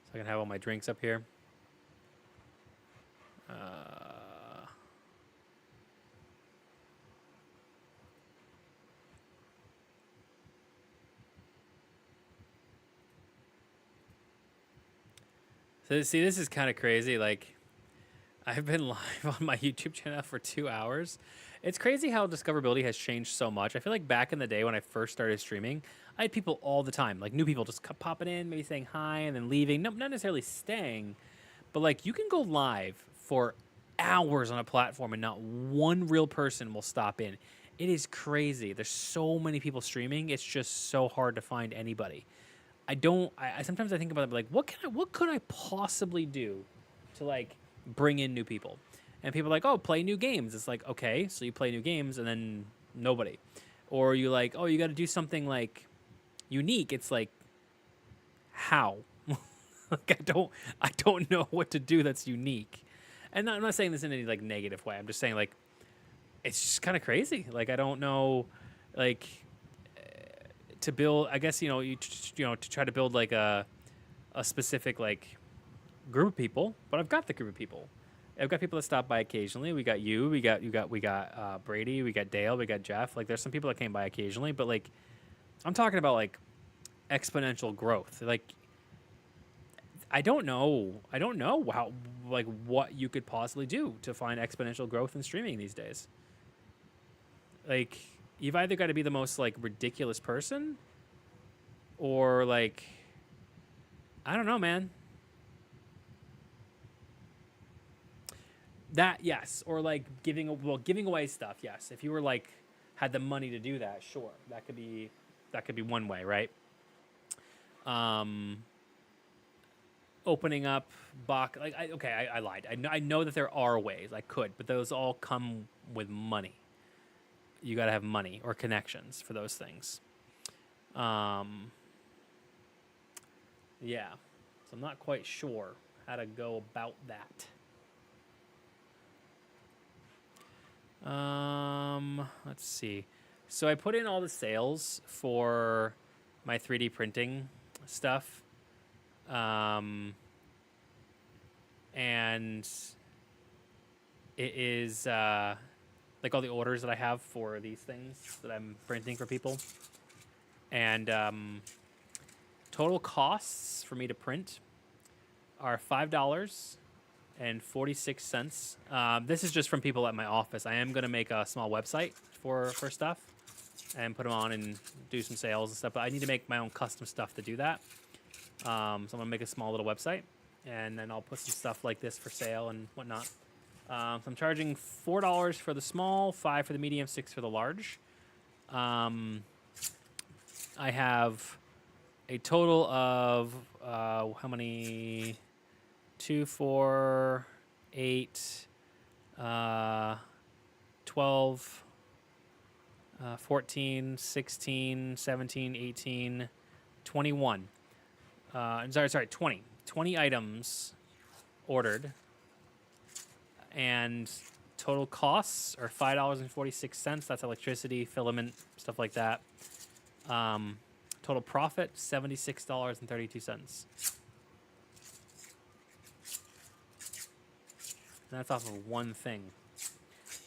So I can have all my drinks up here. So see, this is kind of crazy. Like, I've been live on my YouTube channel for 2 hours. It's crazy how discoverability has changed so much. I feel like back in the day when I first started streaming, I had people all the time, like new people just popping in, maybe saying hi and then leaving. No, not necessarily staying, but like you can go live for hours on a platform and not one real person will stop in. It is crazy. There's so many people streaming. It's just so hard to find anybody. I sometimes I think about it like what could I possibly do to like bring in new people? And people are like, "Oh, play new games." It's like, "Okay, so you play new games and then nobody." Or you like, "Oh, you got to do something like unique." It's like how? Like I don't know what to do that's unique. And I'm not saying this in any like negative way. I'm just saying like it's just kind of crazy. Like I don't know like to build, I guess to try to build like a specific like group of people, but I've got the group of people. I've got people that stop by occasionally. We got you. We got Brady. We got Dale. We got Jeff. Like, there's some people that came by occasionally, but like, I'm talking about like exponential growth. Like, I don't know how like what you could possibly do to find exponential growth in streaming these days. Like, you've either got to be the most like ridiculous person, or like, I don't know, man. That yes, or like giving away stuff. Yes, if you were like had the money to do that, sure, that could be one way, right? Opening up box like I lied. I know that there are ways I could, but those all come with money. You got to have money or connections for those things. Yeah, so I'm not quite sure how to go about that. Let's see. So I put in all the sales for my 3D printing stuff. And it is like all the orders that I have for these things that I'm printing for people. And total costs for me to print are $5.46. This is just from people at my office. I am going to make a small website for stuff and put them on and do some sales and stuff. But I need to make my own custom stuff to do that. So I'm going to make a small little website. And then I'll put some stuff like this for sale and whatnot. So I'm charging $4 for the small, $5 for the medium, $6 for the large. I have a total of how many? 2, 4, 8, 12, 14, 16, 17, 18, 21. Sorry, 20. 20 items ordered. And total costs are $5.46. That's electricity, filament, stuff like that. Total profit, $76.32. And that's off of one thing.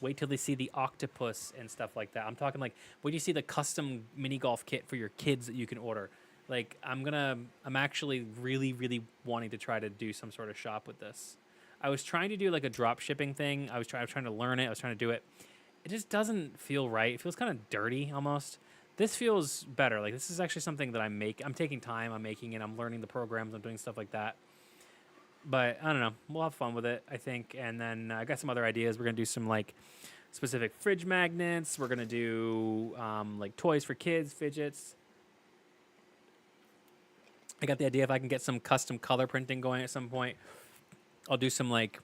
Wait till they see the octopus and stuff like that. I'm talking like, wait till you see the custom mini golf kit for your kids that you can order. Like, I'm actually really, really wanting to try to do some sort of shop with this. I was trying to do like a drop shipping thing. I was trying to learn it. I was trying to do it. It just doesn't feel right. It feels kind of dirty almost. This feels better. Like this is actually something that I'm taking time. I'm making it. I'm learning the programs. I'm doing stuff like that. But I don't know. We'll have fun with it, I think. And then I got some other ideas. We're gonna do some like specific fridge magnets. We're gonna do like toys for kids, fidgets. I got the idea if I can get some custom color printing going at some point, I'll do some like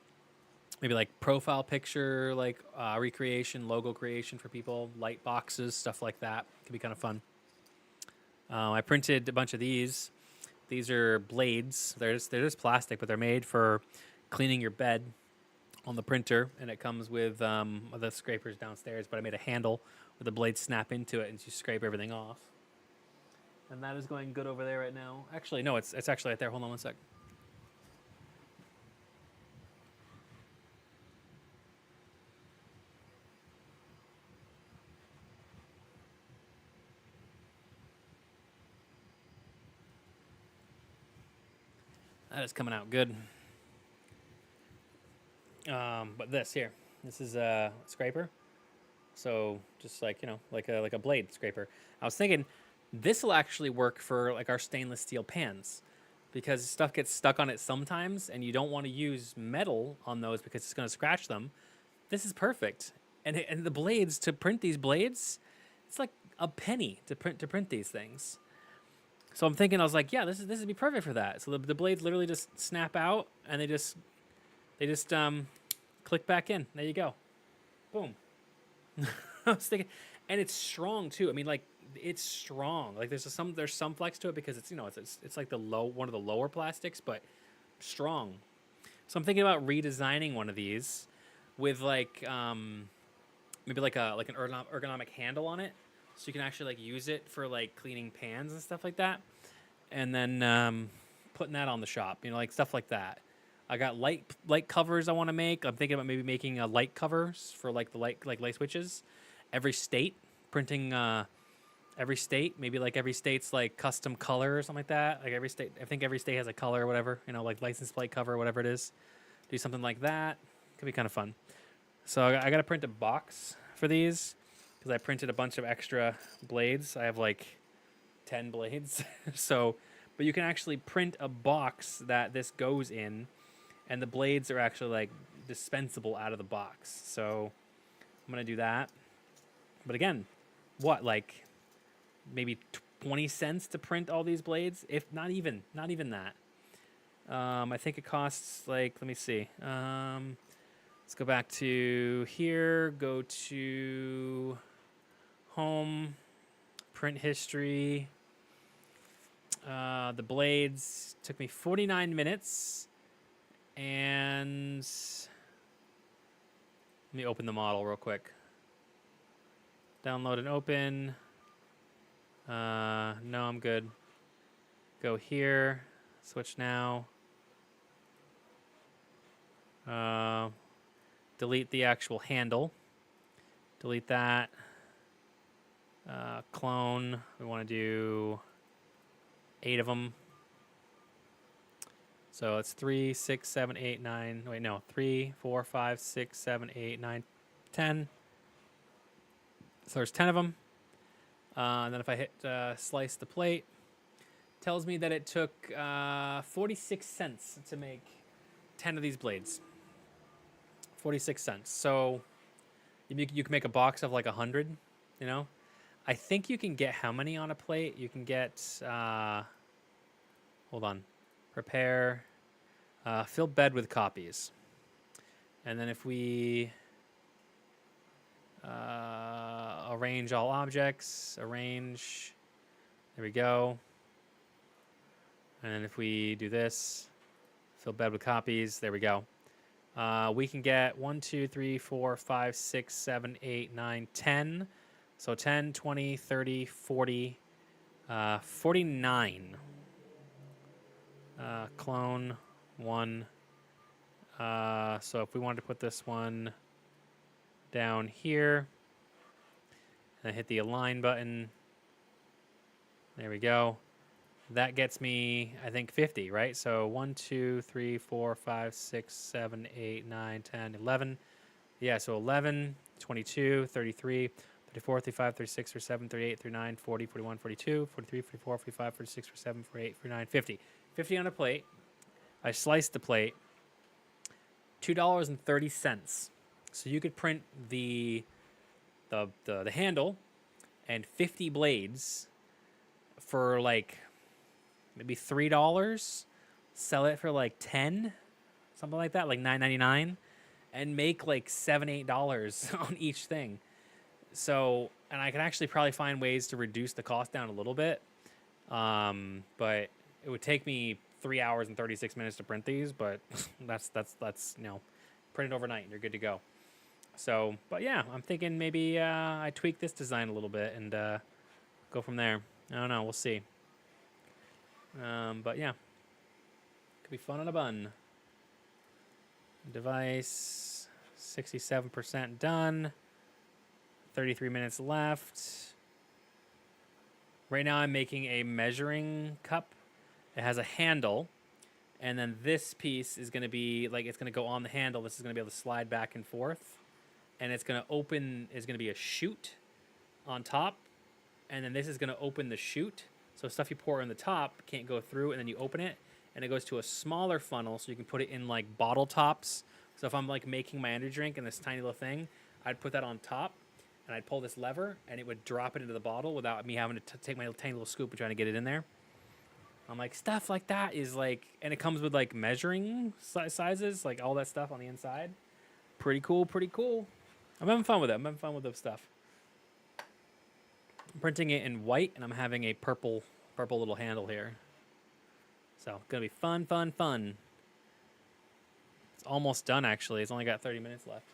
maybe like profile picture, like recreation, logo creation for people, light boxes, stuff like that. Could be kind of fun. I printed a bunch of these. These are blades. They're just plastic, but they're made for cleaning your bed on the printer, and it comes with the scrapers downstairs. But I made a handle where the blades snap into it, and you scrape everything off. And that is going good over there right now. Actually, no, it's actually right there. Hold on one sec. That is coming out good. But this is a scraper. So just like, like a blade scraper. I was thinking this will actually work for like our stainless steel pans because stuff gets stuck on it sometimes and you don't want to use metal on those because it's going to scratch them. This is perfect. And the blades to print these blades, it's like a penny to print these things. So I'm thinking, I was like, yeah, this would be perfect for that. So the blades literally just snap out and they just click back in. There you go. Boom. I was thinking, and it's strong too. I mean, like it's strong. Like there's some flex to it because it's it's like one of the lower plastics, but strong. So I'm thinking about redesigning one of these with like maybe like an ergonomic handle on it, so you can actually like use it for like cleaning pans and stuff like that, and then putting that on the shop, like stuff like that. I got light covers I want to make. I'm thinking about maybe making light covers for like the light switches. Every state, printing every state, maybe like every state's like custom color or something like that. Like every state, I think every state has a color or whatever, like license plate cover or whatever it is. Do something like that. Could be kind of fun. So I got to print a box for these because I printed a bunch of extra blades. I have like 10 blades. But you can actually print a box that this goes in, and the blades are actually like dispensable out of the box. So I'm going to do that. But again, what, like maybe 20 cents to print all these blades? If not even that. I think it costs like, let me see. Let's go back to here, go to home, print history. The blades took me 49 minutes, and let me open the model real quick. Download and open. No, I'm good. Go here, switch now. Delete the actual handle. Delete that. Clone. We want to do 8 of them. So it's 3, 6, 7, 8, 9. Wait, no. 3, 4, 5, 6, 7, 8, 9, 10. So there's 10 of them. And then if I hit slice the plate, tells me that it took 46 cents to make 10 of these blades. 46 cents. So you can make a box of like 100, I think you can get how many on a plate? You can get, hold on, prepare, fill bed with copies. And then if we arrange all objects, arrange, there we go. And then if we do this, fill bed with copies, there we go. We can get 1, 2, 3, 4, 5, 6, 7, 8, 9, 10. So 10, 20, 30, 40, 49. Clone 1. So if we wanted to put this one down here, and hit the align button, there we go. That gets me, I think, 50, right? So 1, 2, 3, 4, 5, 6, 7, 8, 9, 10, 11. Yeah, so 11, 22, 33, 34, 35, 36, 37, 38, 39, 40, 41, 42, 43, 44, 45, 46, 47, 48, 49, 50. 50 on a plate. I sliced the plate. $2.30. So you could print the handle and 50 blades for like maybe $3. Sell it for like 10, something like that, like $9.99, and make like $7, $8 on each thing. So, and I can actually probably find ways to reduce the cost down a little bit. But it would take me 3 hours and 36 minutes to print these, but that's print it overnight and you're good to go. So, but yeah, I'm thinking maybe I tweak this design a little bit and go from there. I don't know, we'll see. But yeah, could be fun on a bun. Device 67% done. 33 minutes left. Right now I'm making a measuring cup. It has a handle, and then this piece is going to be like, it's going to go on the handle. This is going to be able to slide back and forth, and it's going to open, is going to be a chute on top, and then this is going to open the chute. So stuff you pour in the top can't go through, and then you open it, and it goes to a smaller funnel, so you can put it in like bottle tops. So if I'm like making my energy drink in this tiny little thing, I'd put that on top, and I'd pull this lever, and it would drop it into the bottle without me having to take my tiny little scoop and trying to get it in there. I'm like, stuff like that is like, and it comes with like measuring sizes, like all that stuff on the inside. Pretty cool, pretty cool. I'm having fun with it. I'm having fun with the stuff. I'm printing it in white, and I'm having a purple little handle here. So, gonna be fun, fun, fun. It's almost done, actually. It's only got 30 minutes left.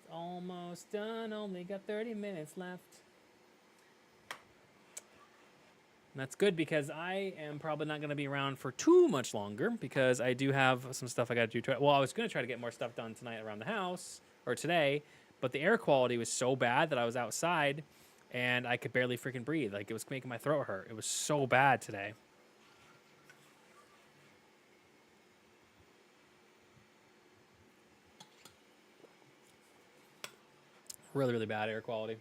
It's almost done. Only got 30 minutes left. And that's good because I am probably not going to be around for too much longer because I do have some stuff I got to do. Well, I was going to try to get more stuff done tonight around the house, or today, but the air quality was so bad that I was outside and I could barely freaking breathe. Like, it was making my throat hurt. It was so bad today. Really, really bad air quality.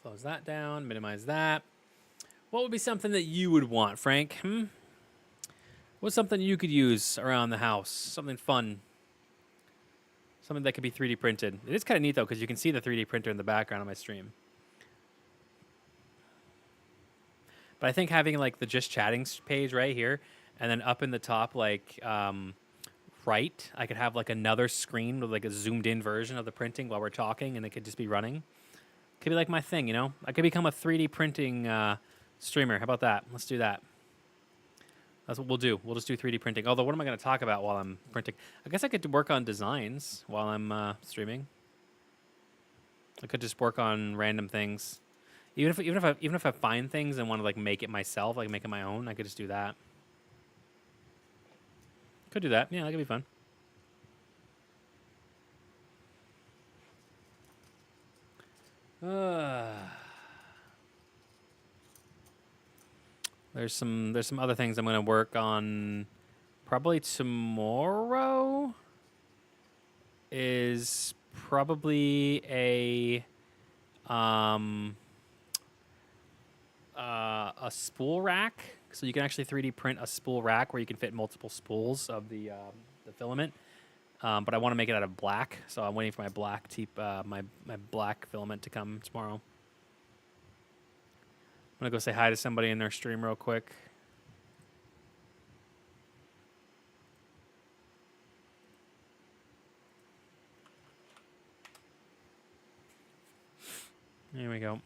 Close that down, minimize that. What would be something that you would want, Frank? What's something you could use around the house? Something fun. Something that could be 3D printed. It is kind of neat, though, because you can see the 3D printer in the background on my stream. But I think having, like, the Just Chatting page right here, and then up in the top, like, right, I could have, like, another screen with, like, a zoomed-in version of the printing while we're talking, and it could just be running. Could be like my thing, you know? I could become a 3D printing streamer. How about that? Let's do that. That's what we'll do. We'll just do 3D printing. Although, what am I going to talk about while I'm printing? I guess I could work on designs while I'm streaming. I could just work on random things. Even if I find things and want to like make it myself, like make it my own, I could just do that. Could do that. Yeah, that could be fun. There's some other things I'm going to work on probably tomorrow. Is probably a spool rack. So you can actually 3D print a spool rack where you can fit multiple spools of the filament. But I want to make it out of black, so I'm waiting for my black my black filament to come tomorrow. I'm gonna go say hi to somebody in their stream real quick. There we go.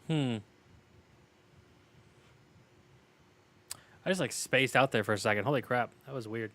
I just like spaced out there for a second. Holy crap, that was weird.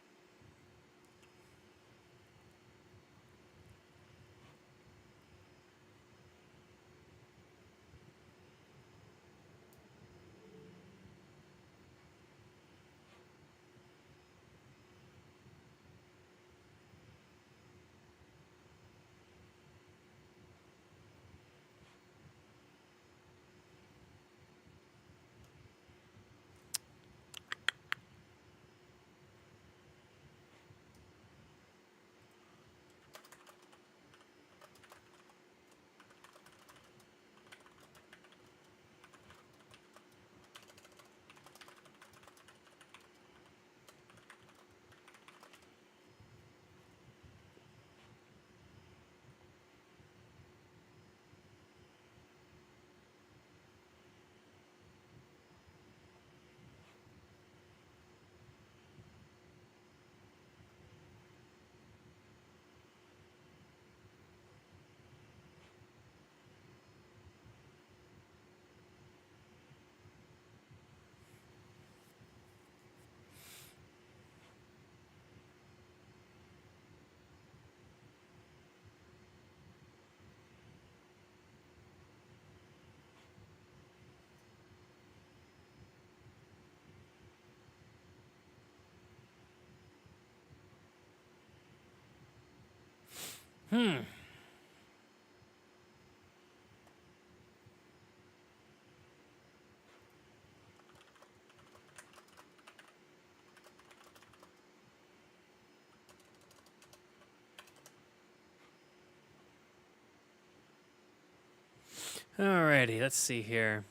Alrighty, let's see here.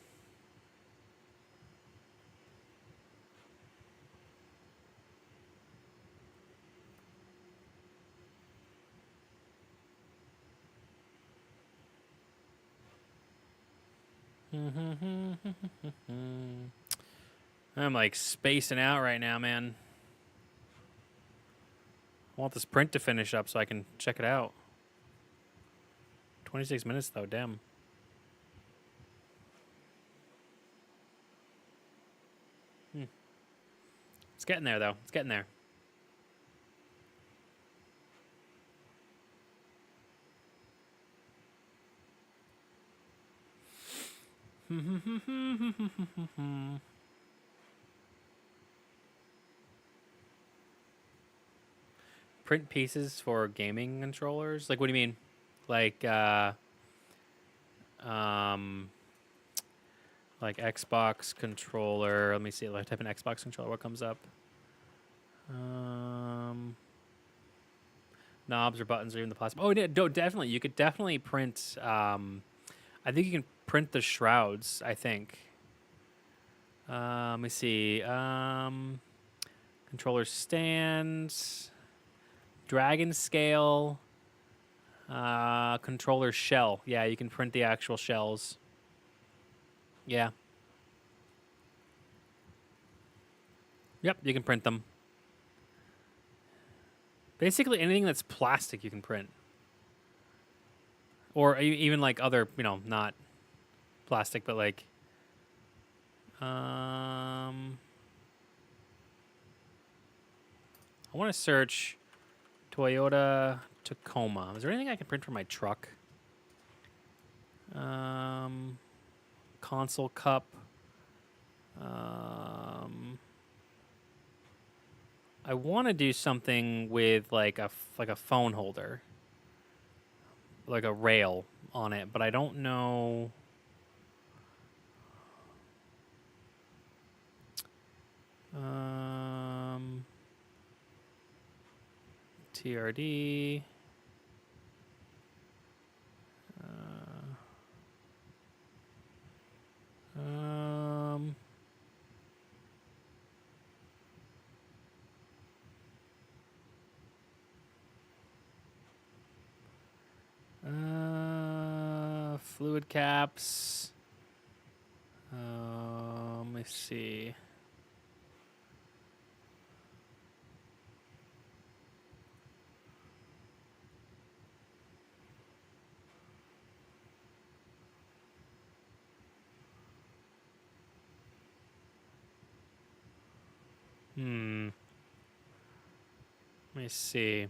I'm like spacing out right now, man. I want this print to finish up so I can check it out. 26 minutes though, damn. It's getting there though. It's getting there. Print pieces for gaming controllers? Like, what do you mean? Like, like Xbox controller. Let me see. Like, type in Xbox controller. What comes up? Knobs or buttons or even the plastic. Oh, yeah, definitely. You could definitely print. I think you can print the shrouds. I think. Let me see. Controller stands, dragon scale, controller shell. Yeah, you can print the actual shells. Yeah. Yep, you can print them. Basically anything that's plastic you can print. Or even like other, not plastic, but like I want to search Toyota Tacoma. Is there anything I can print for my truck? Console cup. I want to do something with like a phone holder, like a rail on it, but I don't know. TRD. Fluid caps. Let me see. Let me see.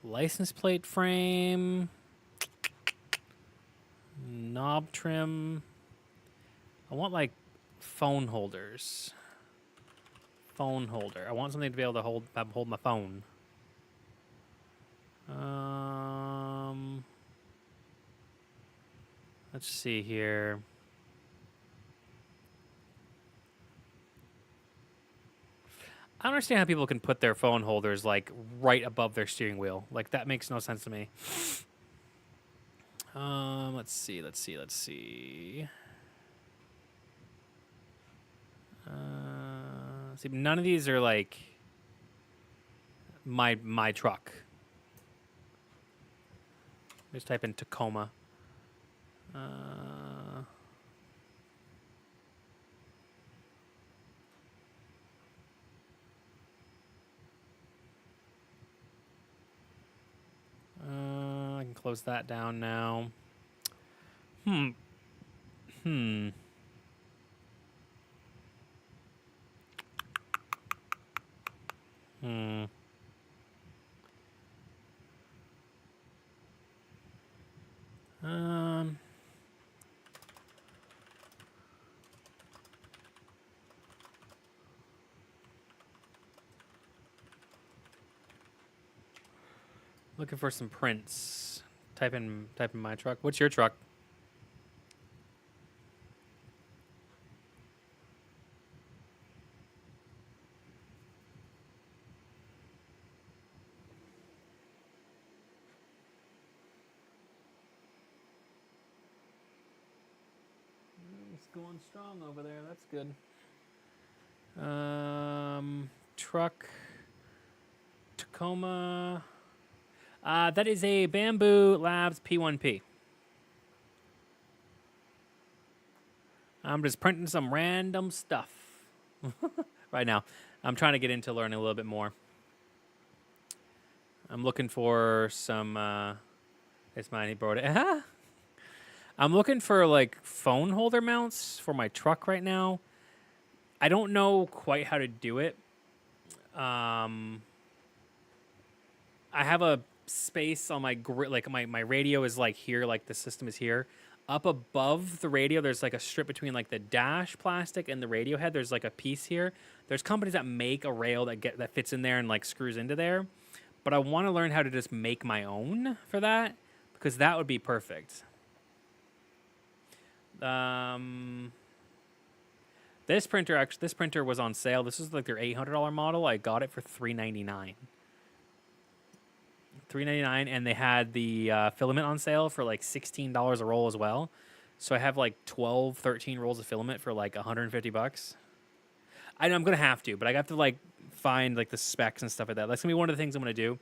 License plate frame, knob trim. I want like phone holders. Phone holder. I want something to be able to hold my phone. Let's see here. I don't understand how people can put their phone holders like right above their steering wheel. Like that makes no sense to me. Let's see. See, none of these are like my truck. Just type in Tacoma. I can close that down now. Hmm. Looking for some prints. Type in my truck. What's your truck? It's going strong over there. That's good. Truck. Tacoma. That is a Bamboo Labs P1P. I'm just printing some random stuff right now. I'm trying to get into learning a little bit more. I'm looking for some. It's mine. He brought it. I'm looking for like phone holder mounts for my truck right now. I don't know quite how to do it. I have a space on my grid, like my radio is like here, like the system is here. Up above the radio, there's like a strip between like the dash plastic and the radio head. There's like a piece here. There's companies that make a rail that fits in there and like screws into there. But I want to learn how to just make my own for that because that would be perfect. This printer was on sale. This is like their $800 model. I got it for $399. $399, and they had the filament on sale for like $16 a roll as well. So I have like 12, 13 rolls of filament for like $150. I know I'm gonna have to, but I have to like find like the specs and stuff like that. That's gonna be one of the things I'm gonna do.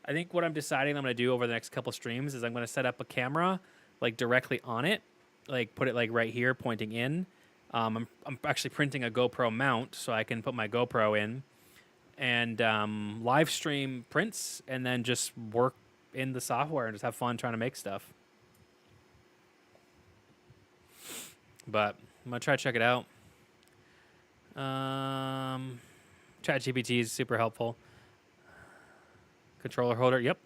I think what I'm deciding I'm gonna do over the next couple streams is I'm gonna set up a camera like directly on it, like put it like right here pointing in. I'm actually printing a GoPro mount so I can put my GoPro in and live stream prints and then just work in the software and just have fun trying to make stuff. But I'm going to try to check it out. ChatGPT is super helpful. Controller holder, yep.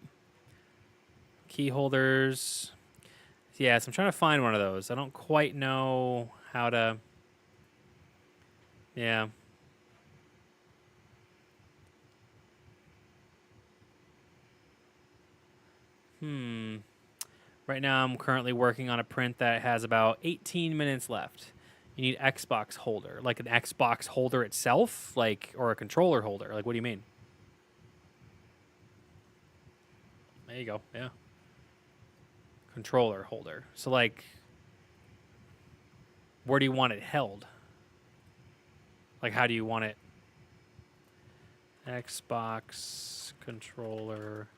Key holders. Yeah, so I'm trying to find one of those. I don't quite know how to... Yeah. Right now I'm currently working on a print that has about 18 minutes left. You need Xbox holder, like an Xbox holder itself, like, or a controller holder. Like, what do you mean? There you go. Yeah. Controller holder. So, like, where do you want it held? Like, how do you want it? Xbox controller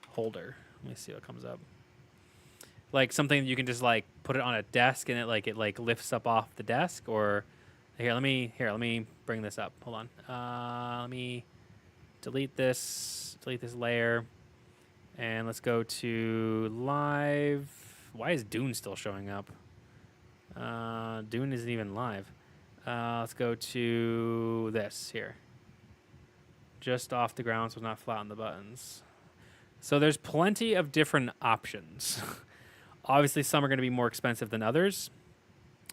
holder. Let me see what comes up. Like something you can just like put it on a desk and it lifts up off the desk. Or let me bring this up. Hold on. Let me delete this layer, and let's go to live. Why is Dune still showing up? Dune isn't even live. Let's go to this here. Just off the ground, so it's not flat on the buttons. So there's plenty of different options. Obviously, some are going to be more expensive than others,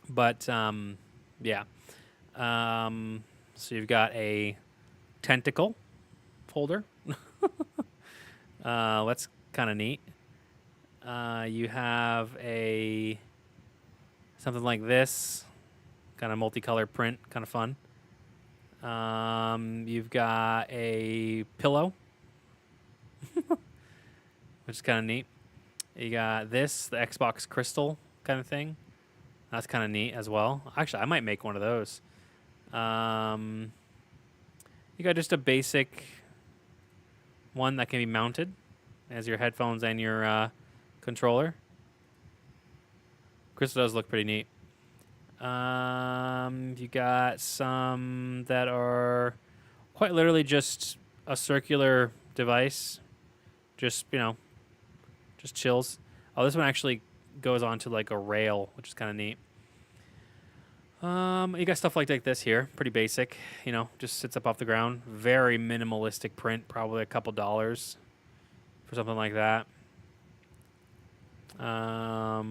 but yeah. So you've got a tentacle holder. That's kind of neat. You have a something like this, kind of multicolored print, kind of fun. You've got a pillow, which is kind of neat. You got this, the Xbox Crystal kind of thing. That's kind of neat as well. Actually, I might make one of those. You got just a basic one that can be mounted as your headphones and your controller. Crystal does look pretty neat. You got some that are quite literally just a circular device. Just, just chills. Oh, this one actually goes onto like a rail, which is kind of neat. You got stuff like this here, pretty basic, just sits up off the ground. Very minimalistic print, probably a couple dollars for something like that. I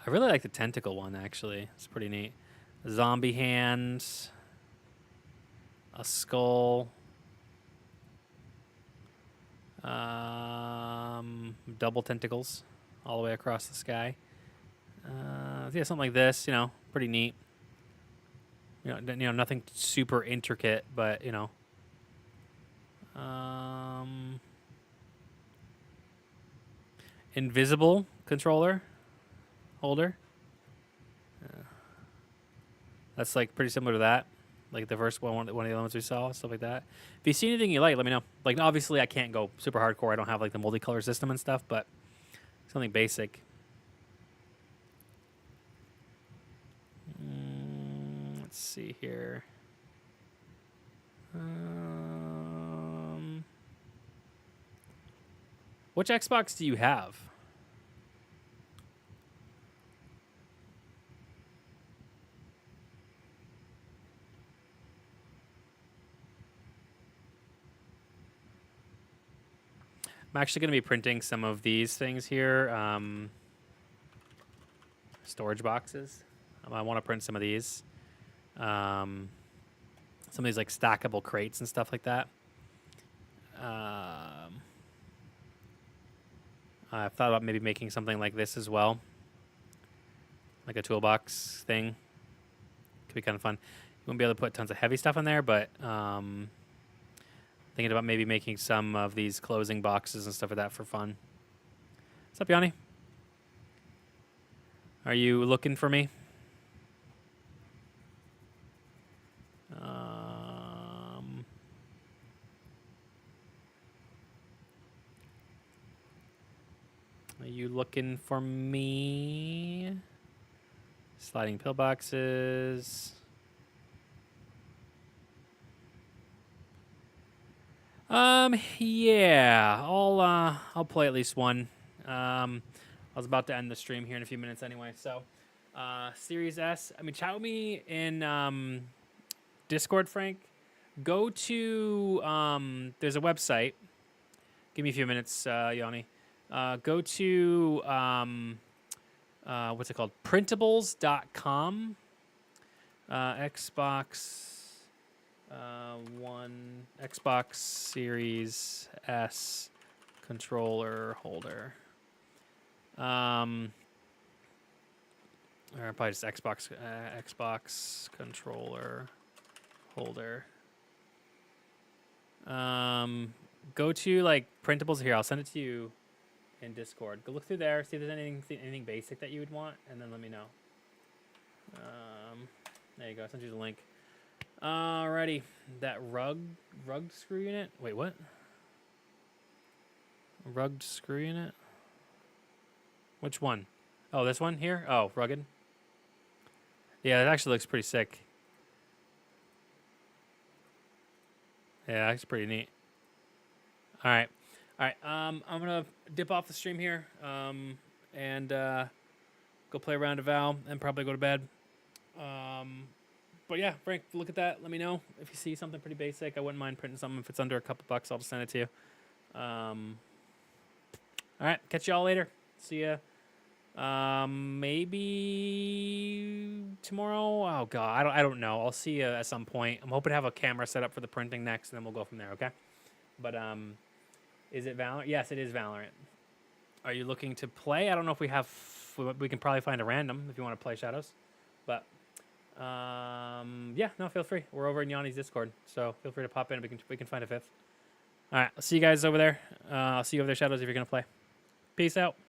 really like the tentacle one, actually. It's pretty neat. Zombie hands, a skull, double tentacles all the way across the sky. Yeah, something like this, pretty neat. Nothing super intricate, but invisible controller holder. That's like pretty similar to that, like the first one of the other ones we saw, stuff like that. If you see anything you like, let me know. Like obviously, I can't go super hardcore. I don't have like the multicolor system and stuff, but something basic. Let's see here. Which Xbox do you have? I'm actually going to be printing some of these things here. Storage boxes. I want to print some of these. Some of these like stackable crates and stuff like that. I've thought about maybe making something like this as well. Like a toolbox thing. Could be kind of fun. You won't be able to put tons of heavy stuff in there, but thinking about maybe making some of these closing boxes and stuff like that for fun. What's up, Yanni? Are you looking for me? Are you looking for me? Sliding pillboxes. Yeah, I'll play at least one. I was about to end the stream here in a few minutes anyway, so Series S. I mean, chat with me in Discord, Frank. Go to there's a website. Give me a few minutes, Yanni. Go to what's it called? Printables.com. Xbox Series S controller holder. Or probably just Xbox controller holder. Go to like printables here. I'll send it to you in Discord. Go look through there, see if there's anything basic that you would want, and then let me know. There you go. I sent you the link. Alrighty, that rugged screw unit. Wait, what? Rugged screw unit. Which one? Oh, this one here. Oh, rugged. Yeah, it actually looks pretty sick. Yeah, that's pretty neat. All right. I'm gonna dip off the stream here. And go play around a Val and probably go to bed. But yeah, Frank, look at that. Let me know if you see something pretty basic. I wouldn't mind printing something. If it's under a couple bucks, I'll just send it to you. All right, catch y'all later. See ya. Maybe tomorrow. Oh god, I don't know. I'll see you at some point. I'm hoping to have a camera set up for the printing next, and then we'll go from there. Okay. But is it Valorant? Yes, it is Valorant. Are you looking to play? I don't know if we have. We can probably find a random if you want to play Shadows. But yeah, no, feel free. We're over in Yanni's Discord, so feel free to pop in. We can find a fifth. All right, I'll see you guys over there. I'll see you over there, Shadows, if you're gonna play. Peace out.